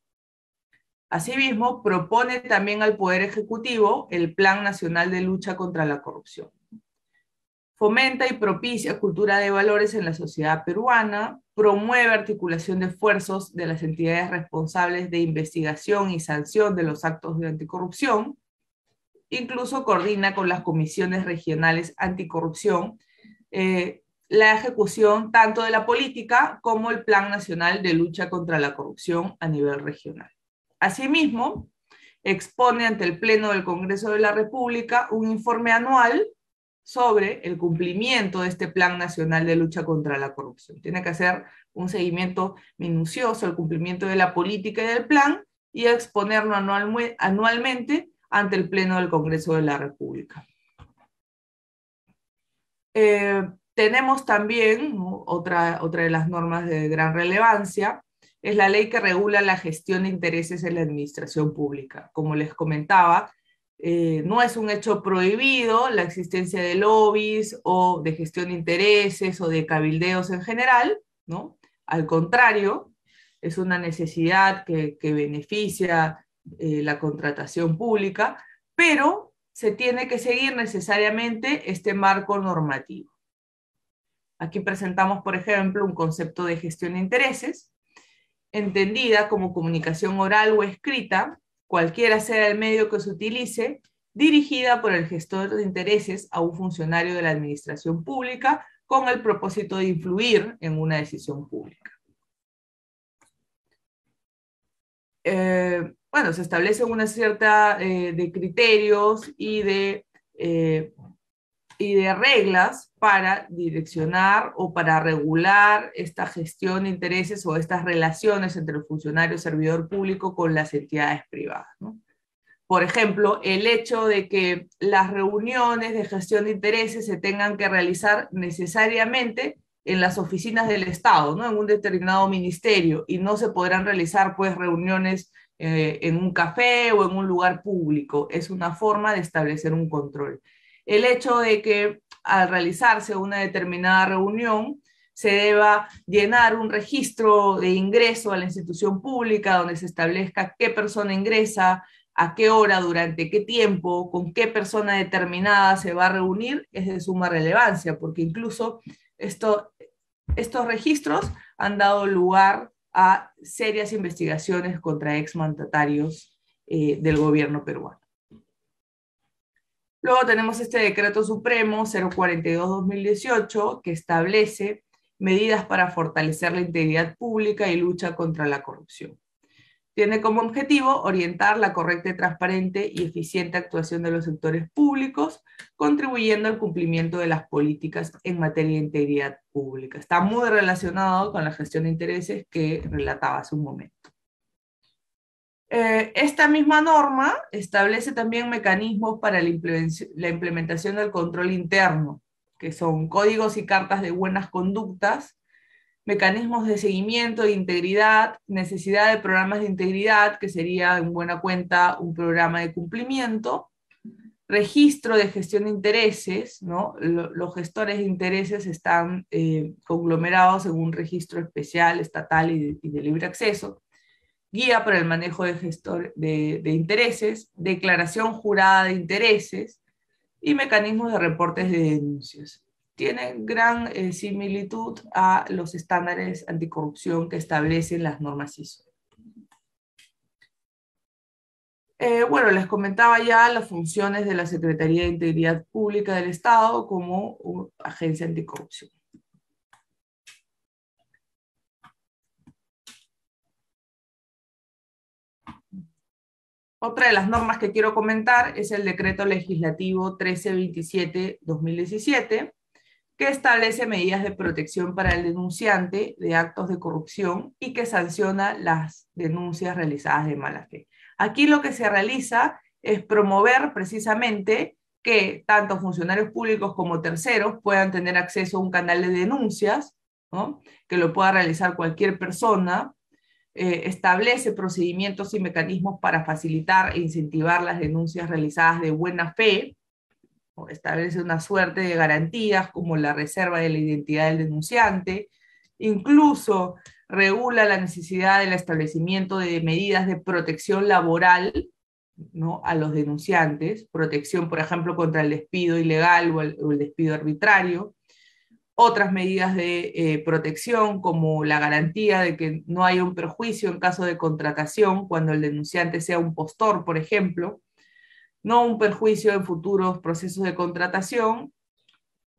Asimismo, propone también al Poder Ejecutivo el Plan Nacional de Lucha contra la Corrupción. Fomenta y propicia cultura de valores en la sociedad peruana, promueve articulación de esfuerzos de las entidades responsables de investigación y sanción de los actos de anticorrupción, incluso coordina con las comisiones regionales anticorrupción la ejecución tanto de la política como el Plan Nacional de Lucha contra la Corrupción a nivel regional. Asimismo, expone ante el Pleno del Congreso de la República un informe anual sobre el cumplimiento de este Plan Nacional de Lucha contra la Corrupción. Tiene que hacer un seguimiento minucioso al cumplimiento de la política y del plan y exponerlo anualmente ante el Pleno del Congreso de la República. Tenemos también, ¿no?, otra de las normas de gran relevancia, es la ley que regula la gestión de intereses en la administración pública. Como les comentaba, no es un hecho prohibido la existencia de lobbies o de gestión de intereses o de cabildeos en general, ¿no? Al contrario, es una necesidad que beneficia la contratación pública, pero se tiene que seguir necesariamente este marco normativo. Aquí presentamos, por ejemplo, un concepto de gestión de intereses, entendida como comunicación oral o escrita, cualquiera sea el medio que se utilice, dirigida por el gestor de intereses a un funcionario de la administración pública con el propósito de influir en una decisión pública. Bueno, se establece una cierta de criterios y de reglas para direccionar o para regular esta gestión de intereses o estas relaciones entre el funcionario servidor público con las entidades privadas, ¿no? Por ejemplo, el hecho de que las reuniones de gestión de intereses se tengan que realizar necesariamente en las oficinas del Estado, ¿no?, en un determinado ministerio, y no se podrán realizar pues reuniones en un café o en un lugar público. Es una forma de establecer un control. El hecho de que al realizarse una determinada reunión se deba llenar un registro de ingreso a la institución pública donde se establezca qué persona ingresa, a qué hora, durante qué tiempo, con qué persona determinada se va a reunir, es de suma relevancia, porque incluso estos registros han dado lugar a serias investigaciones contra exmandatarios del gobierno peruano. Luego tenemos este Decreto Supremo 042-2018 que establece medidas para fortalecer la integridad pública y lucha contra la corrupción. Tiene como objetivo orientar la correcta, transparente y eficiente actuación de los sectores públicos, contribuyendo al cumplimiento de las políticas en materia de integridad pública. Está muy relacionado con la gestión de intereses que relataba hace un momento. Esta misma norma establece también mecanismos para la implementación del control interno, que son códigos y cartas de buenas conductas, mecanismos de seguimiento de integridad, necesidad de programas de integridad, que sería en buena cuenta un programa de cumplimiento, registro de gestión de intereses, ¿no? Los gestores de intereses están conglomerados en un registro especial, estatal y de libre acceso, guía para el manejo de intereses, declaración jurada de intereses y mecanismos de reportes de denuncias. Tienen gran similitud a los estándares anticorrupción que establecen las normas ISO. Bueno, les comentaba ya las funciones de la Secretaría de Integridad Pública del Estado como agencia anticorrupción. Otra de las normas que quiero comentar es el Decreto Legislativo 1327-2017, que establece medidas de protección para el denunciante de actos de corrupción y que sanciona las denuncias realizadas de mala fe. Aquí lo que se realiza es promover precisamente que tanto funcionarios públicos como terceros puedan tener acceso a un canal de denuncias, ¿no? Que lo pueda realizar cualquier persona, establece procedimientos y mecanismos para facilitar e incentivar las denuncias realizadas de buena fe, ¿no? Establece una suerte de garantías como la reserva de la identidad del denunciante, incluso regula la necesidad del establecimiento de medidas de protección laboral, ¿no? A los denunciantes, protección, por ejemplo, contra el despido ilegal o el despido arbitrario, otras medidas de protección, como la garantía de que no haya un perjuicio en caso de contratación, cuando el denunciante sea un postor, por ejemplo, no un perjuicio en futuros procesos de contratación,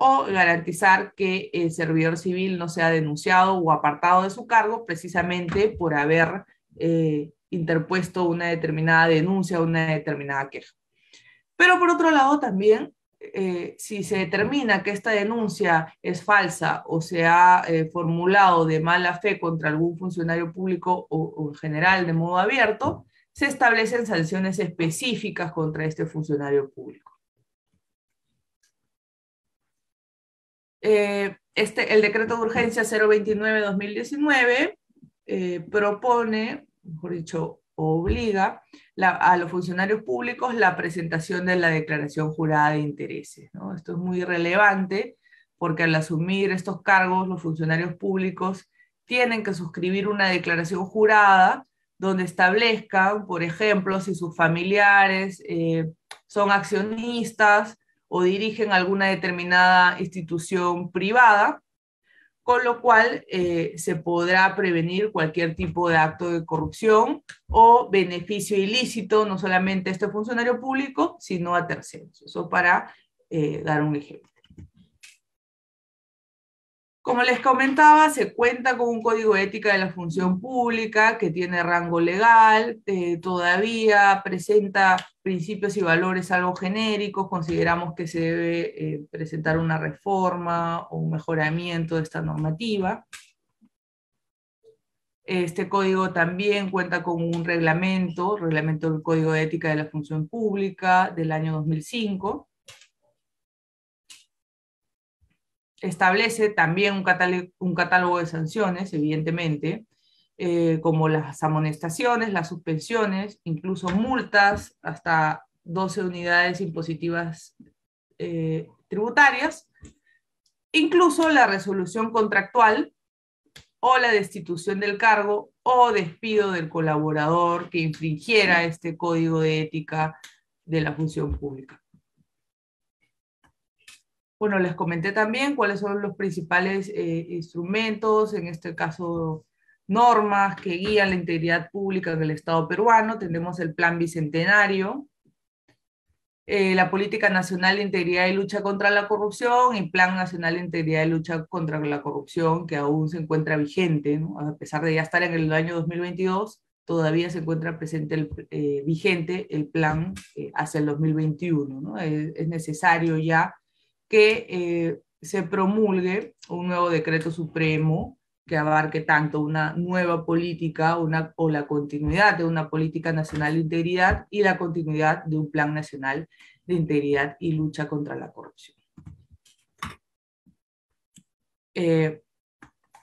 o garantizar que el servidor civil no sea denunciado o apartado de su cargo precisamente por haber interpuesto una determinada denuncia o una determinada queja. Pero por otro lado también, si se determina que esta denuncia es falsa o se ha formulado de mala fe contra algún funcionario público o en general de modo abierto, se establecen sanciones específicas contra este funcionario público. El decreto de urgencia 029-2019 propone, mejor dicho, obliga a los funcionarios públicos la presentación de la declaración jurada de intereses, ¿no? Esto es muy relevante porque al asumir estos cargos, los funcionarios públicos tienen que suscribir una declaración jurada donde establezcan, por ejemplo, si sus familiares son accionistas o dirigen alguna determinada institución privada, con lo cual se podrá prevenir cualquier tipo de acto de corrupción o beneficio ilícito, no solamente a este funcionario público, sino a terceros. Eso para dar un ejemplo. Como les comentaba, se cuenta con un código de ética de la función pública que tiene rango legal, todavía presenta principios y valores algo genéricos, consideramos que se debe presentar una reforma o un mejoramiento de esta normativa. Este código también cuenta con un reglamento del Código de Ética de la Función Pública del año 2005, establece también un catálogo de sanciones, evidentemente, como las amonestaciones, las suspensiones, incluso multas, hasta 12 unidades impositivas tributarias, incluso la resolución contractual o la destitución del cargo o despido del colaborador que infringiera este código de ética de la función pública. Bueno, les comenté también cuáles son los principales instrumentos, en este caso normas que guían la integridad pública en el Estado peruano. Tenemos el Plan Bicentenario, la Política Nacional de Integridad y Lucha contra la Corrupción y Plan Nacional de Integridad y Lucha contra la Corrupción, que aún se encuentra vigente, ¿no? A pesar de ya estar en el año 2022, todavía se encuentra presente vigente el plan hacia el 2021, ¿no? Es necesario ya que se promulgue un nuevo decreto supremo que abarque tanto una nueva política o la continuidad de una política nacional de integridad y la continuidad de un plan nacional de integridad y lucha contra la corrupción.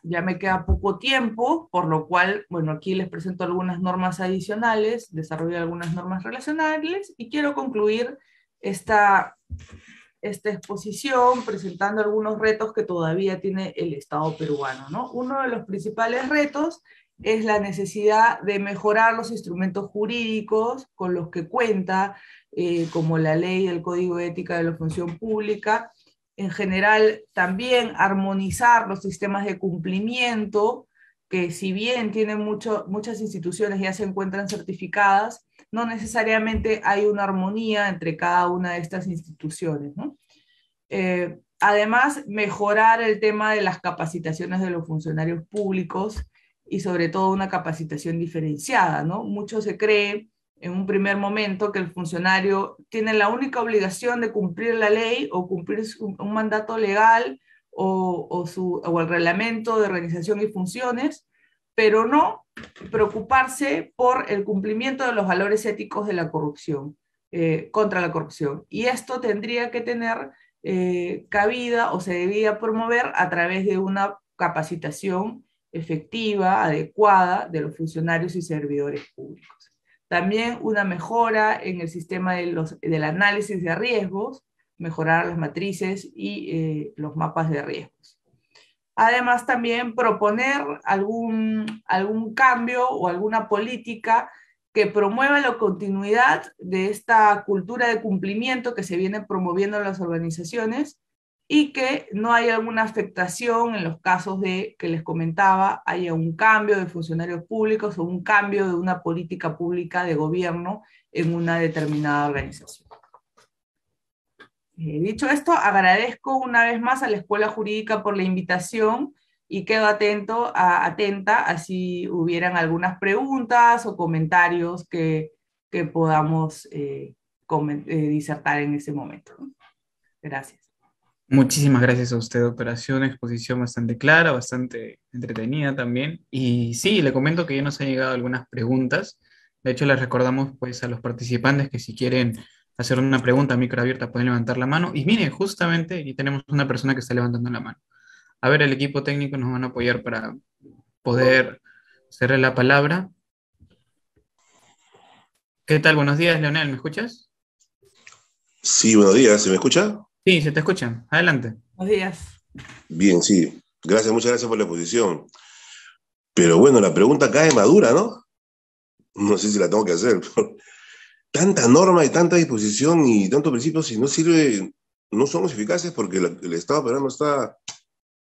ya me queda poco tiempo, por lo cual, bueno, aquí les presento algunas normas adicionales, desarrollo algunas normas relacionales y quiero concluir esta exposición presentando algunos retos que todavía tiene el Estado peruano, ¿no? Uno de los principales retos es la necesidad de mejorar los instrumentos jurídicos con los que cuenta, como la ley y el Código de Ética de la Función Pública. En general, también armonizar los sistemas de cumplimiento, que si bien tienen muchas instituciones ya se encuentran certificadas, no necesariamente hay una armonía entre cada una de estas instituciones, ¿no? Además, mejorar el tema de las capacitaciones de los funcionarios públicos y sobre todo una capacitación diferenciada, ¿no? Mucho se cree en un primer momento que el funcionario tiene la única obligación de cumplir la ley o cumplir un mandato legal o el reglamento de organización y funciones, pero no preocuparse por el cumplimiento de los valores éticos de la corrupción, contra la corrupción. Y esto tendría que tener cabida o se debía promover a través de una capacitación efectiva, adecuada de los funcionarios y servidores públicos. También una mejora en el sistema del análisis de riesgos, mejorar las matrices y los mapas de riesgos. Además, también proponer algún cambio o alguna política que promueva la continuidad de esta cultura de cumplimiento que se viene promoviendo en las organizaciones y que no haya alguna afectación en los casos de que les comentaba, haya un cambio de funcionarios públicos o un cambio de una política pública de gobierno en una determinada organización. Dicho esto, agradezco una vez más a la Escuela Jurídica por la invitación y quedo atenta a si hubieran algunas preguntas o comentarios que podamos disertar en ese momento, ¿no? Gracias. Muchísimas gracias a usted, doctora. Ha sido una exposición bastante clara, bastante entretenida también. Y sí, le comento que ya nos han llegado algunas preguntas. De hecho, les recordamos pues a los participantes que si quieren hacer una pregunta micro abierta pueden levantar la mano. Y mire, justamente aquí tenemos una persona que está levantando la mano. A ver, el equipo técnico nos van a apoyar para poder hacerle la palabra. ¿Qué tal? Buenos días, Leonel, ¿me escuchas? Sí, buenos días. ¿Se me escucha? Sí, se te escucha. Adelante. Buenos días. Bien, sí. Gracias, muchas gracias por la exposición. Pero bueno, la pregunta cae madura, ¿no? No sé si la tengo que hacer. Tanta norma y tanta disposición y tanto principio, si no sirve, no somos eficaces porque el Estado peruano está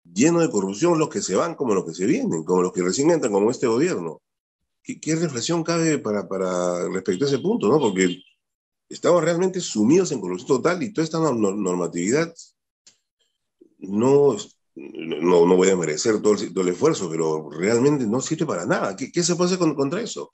lleno de corrupción, los que se van como los que se vienen, como los que recién entran, como este gobierno. ¿Qué reflexión cabe para respecto a ese punto, ¿no? Porque estamos realmente sumidos en corrupción total y toda esta normatividad no voy a merecer todo el esfuerzo, pero realmente no sirve para nada. ¿Qué se puede hacer contra eso?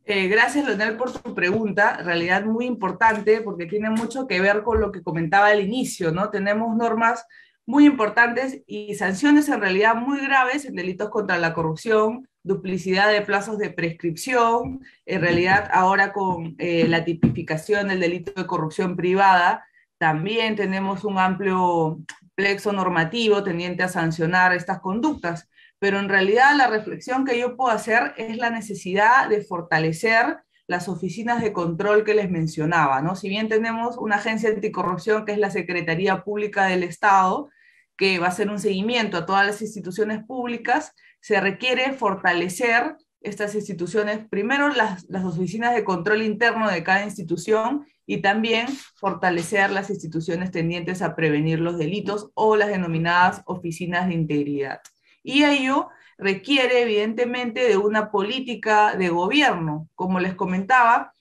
Gracias, Leonel, por tu pregunta. En realidad muy importante porque tiene mucho que ver con lo que comentaba al inicio, ¿no? Tenemos normas muy importantes y sanciones en realidad muy graves en delitos contra la corrupción, duplicidad de plazos de prescripción, en realidad ahora con la tipificación del delito de corrupción privada, también tenemos un amplio plexo normativo tendiente a sancionar estas conductas, pero en realidad la reflexión que yo puedo hacer es la necesidad de fortalecer las oficinas de control que les mencionaba, ¿no? Si bien tenemos una agencia anticorrupción que es la Secretaría Pública del Estado, que va a hacer un seguimiento a todas las instituciones públicas, se requiere fortalecer estas instituciones, primero las oficinas de control interno de cada institución y también fortalecer las instituciones tendientes a prevenir los delitos o las denominadas oficinas de integridad. Y ello requiere evidentemente de una política de gobierno. Como les comentaba,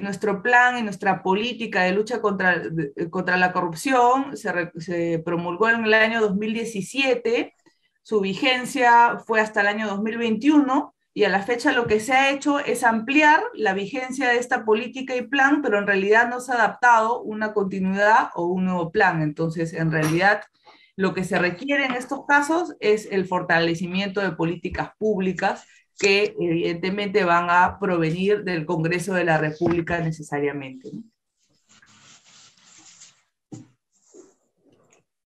nuestro plan y nuestra política de lucha contra la corrupción se promulgó en el año 2017, su vigencia fue hasta el año 2021, y a la fecha lo que se ha hecho es ampliar la vigencia de esta política y plan, pero en realidad no se ha adaptado una continuidad o un nuevo plan. Entonces, en realidad, lo que se requiere en estos casos es el fortalecimiento de políticas públicas que evidentemente van a provenir del Congreso de la República necesariamente, ¿no?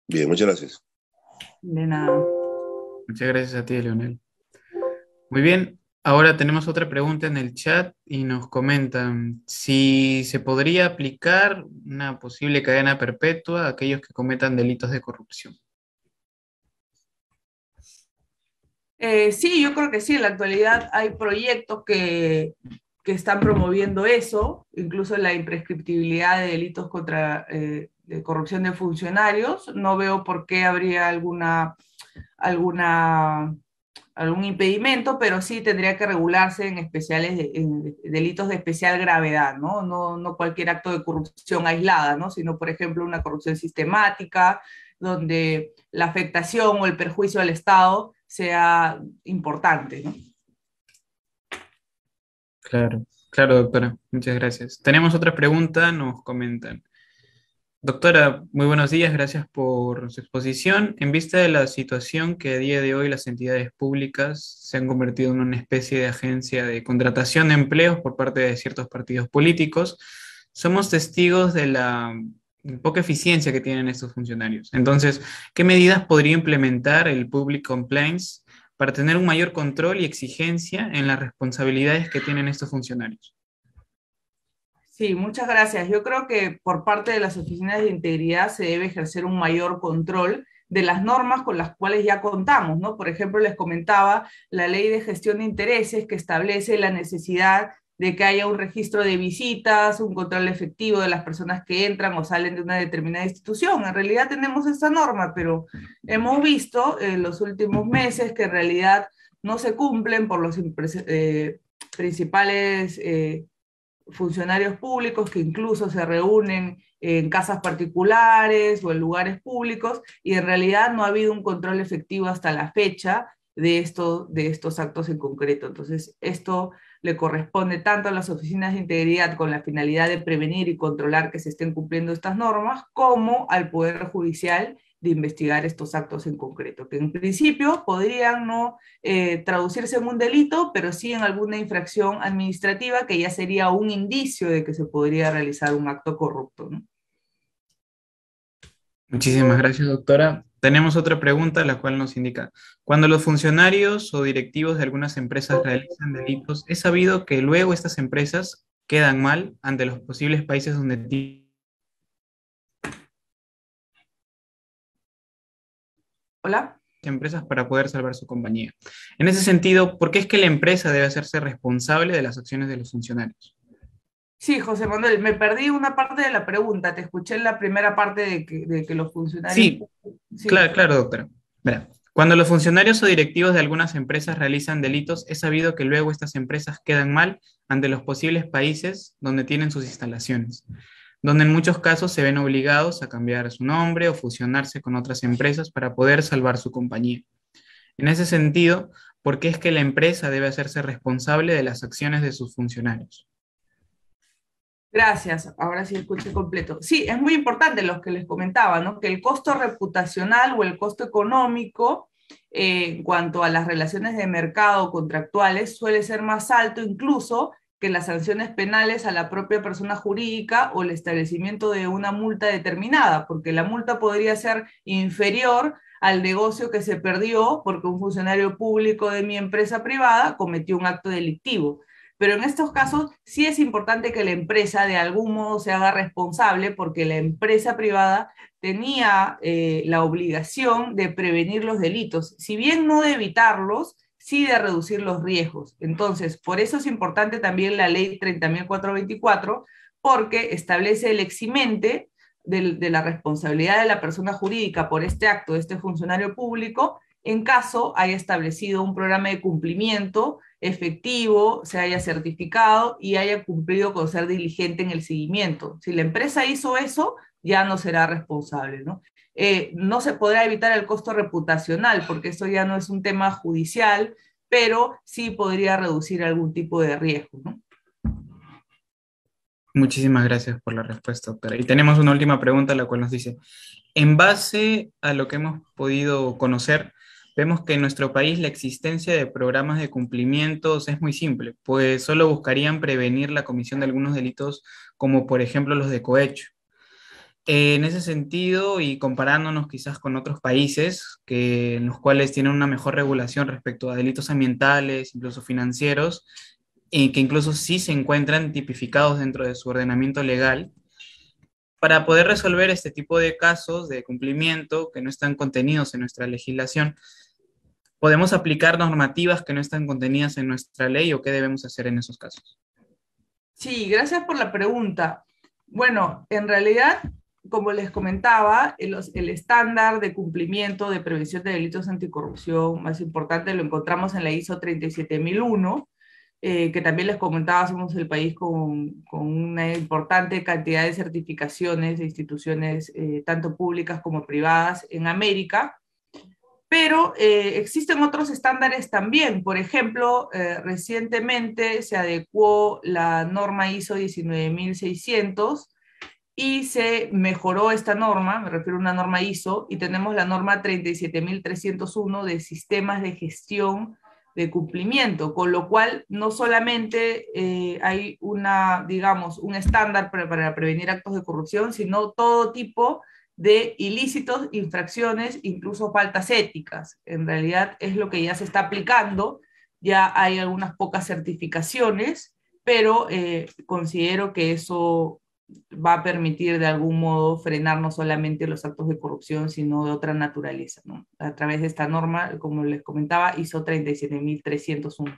Bien, muchas gracias. De nada. Muchas gracias a ti, Leonel. Muy bien, ahora tenemos otra pregunta en el chat y nos comentan si se podría aplicar una posible cadena perpetua a aquellos que cometan delitos de corrupción. Sí, yo creo que sí, en la actualidad hay proyectos que están promoviendo eso, incluso la imprescriptibilidad de delitos contra de corrupción de funcionarios. No veo por qué habría alguna, algún impedimento, pero sí tendría que regularse en en delitos de especial gravedad, ¿no? No cualquier acto de corrupción aislada, ¿no? Sino, por ejemplo, una corrupción sistemática, donde la afectación o el perjuicio al Estado sea importante, ¿no? Claro, claro, doctora. Muchas gracias. Tenemos otra pregunta, nos comentan. Doctora, muy buenos días, gracias por su exposición. En vista de la situación que a día de hoy las entidades públicas se han convertido en una especie de agencia de contratación de empleos por parte de ciertos partidos políticos, somos testigos de la poca eficiencia que tienen estos funcionarios. Entonces, ¿qué medidas podría implementar el Public Compliance para tener un mayor control y exigencia en las responsabilidades que tienen estos funcionarios? Sí, muchas gracias. Yo creo que por parte de las oficinas de integridad se debe ejercer un mayor control de las normas con las cuales ya contamos, ¿no? Por ejemplo, les comentaba la ley de gestión de intereses que establece la necesidad de que haya un registro de visitas, un control efectivo de las personas que entran o salen de una determinada institución. En realidad tenemos esta norma, pero hemos visto en los últimos meses que en realidad no se cumplen por los principales funcionarios públicos que incluso se reúnen en casas particulares o en lugares públicos y en realidad no ha habido un control efectivo hasta la fecha de estos actos en concreto. Entonces, esto le corresponde tanto a las oficinas de integridad con la finalidad de prevenir y controlar que se estén cumpliendo estas normas, como al Poder Judicial de investigar estos actos en concreto, que en principio podrían no traducirse en un delito, pero sí en alguna infracción administrativa que ya sería un indicio de que se podría realizar un acto corrupto, ¿no? Muchísimas gracias, doctora. Tenemos otra pregunta, la cual nos indica, cuando los funcionarios o directivos de algunas empresas realizan delitos, es sabido que luego estas empresas quedan mal ante los posibles países donde tienen ¿Hola? empresas para poder salvar su compañía. En ese sentido, ¿por qué es que la empresa debe hacerse responsable de las acciones de los funcionarios? Sí, José Manuel, me perdí una parte de la pregunta, te escuché en la primera parte de que los funcionarios... Sí, Sí. claro, claro, doctora. Verá, cuando los funcionarios o directivos de algunas empresas realizan delitos, es sabido que luego estas empresas quedan mal ante los posibles países donde tienen sus instalaciones, donde en muchos casos se ven obligados a cambiar su nombre o fusionarse con otras empresas para poder salvar su compañía. En ese sentido, ¿por qué es que la empresa debe hacerse responsable de las acciones de sus funcionarios? Gracias, ahora sí escuché completo. Sí, es muy importante lo que les comentaba, ¿no? Que el costo reputacional o el costo económico en cuanto a las relaciones de mercado contractuales suele ser más alto incluso que las sanciones penales a la propia persona jurídica o el establecimiento de una multa determinada, porque la multa podría ser inferior al negocio que se perdió porque un funcionario público de mi empresa privada cometió un acto delictivo. Pero en estos casos sí es importante que la empresa de algún modo se haga responsable porque la empresa privada tenía la obligación de prevenir los delitos, si bien no de evitarlos, sí de reducir los riesgos. Entonces, por eso es importante también la ley 30.424, porque establece el eximente de la responsabilidad de la persona jurídica por este acto de este funcionario público en caso haya establecido un programa de cumplimiento efectivo, se haya certificado y haya cumplido con ser diligente en el seguimiento. Si la empresa hizo eso, ya no será responsable, ¿no? No se podrá evitar el costo reputacional, porque eso ya no es un tema judicial, pero sí podría reducir algún tipo de riesgo, ¿no? Muchísimas gracias por la respuesta, doctora. Y tenemos una última pregunta, la cual nos dice, en base a lo que hemos podido conocer, vemos que en nuestro país la existencia de programas de cumplimientos es muy simple, pues solo buscarían prevenir la comisión de algunos delitos, como por ejemplo los de cohecho. En ese sentido, y comparándonos quizás con otros países en los cuales tienen una mejor regulación respecto a delitos ambientales, incluso financieros, y que incluso sí se encuentran tipificados dentro de su ordenamiento legal, para poder resolver este tipo de casos de cumplimiento que no están contenidos en nuestra legislación, podemos aplicar normativas que no están contenidas en nuestra ley o qué debemos hacer en esos casos. Sí, gracias por la pregunta. Bueno, en realidad, como les comentaba, el estándar de cumplimiento de prevención de delitos anticorrupción más importante lo encontramos en la ISO 37001, que también les comentaba, somos el país con una importante cantidad de certificaciones de instituciones, tanto públicas como privadas, en América. Pero existen otros estándares también. Por ejemplo, recientemente se adecuó la norma ISO 19600 y se mejoró esta norma, me refiero a una norma ISO, y tenemos la norma 37301 de sistemas de gestión de cumplimiento, con lo cual no solamente hay digamos, un estándar para prevenir actos de corrupción, sino todo tipo de ilícitos, infracciones, incluso faltas éticas. En realidad es lo que ya se está aplicando, ya hay algunas pocas certificaciones, pero considero que eso va a permitir de algún modo frenar no solamente los actos de corrupción, sino de otra naturaleza, ¿no? A través de esta norma, como les comentaba, ISO 37301.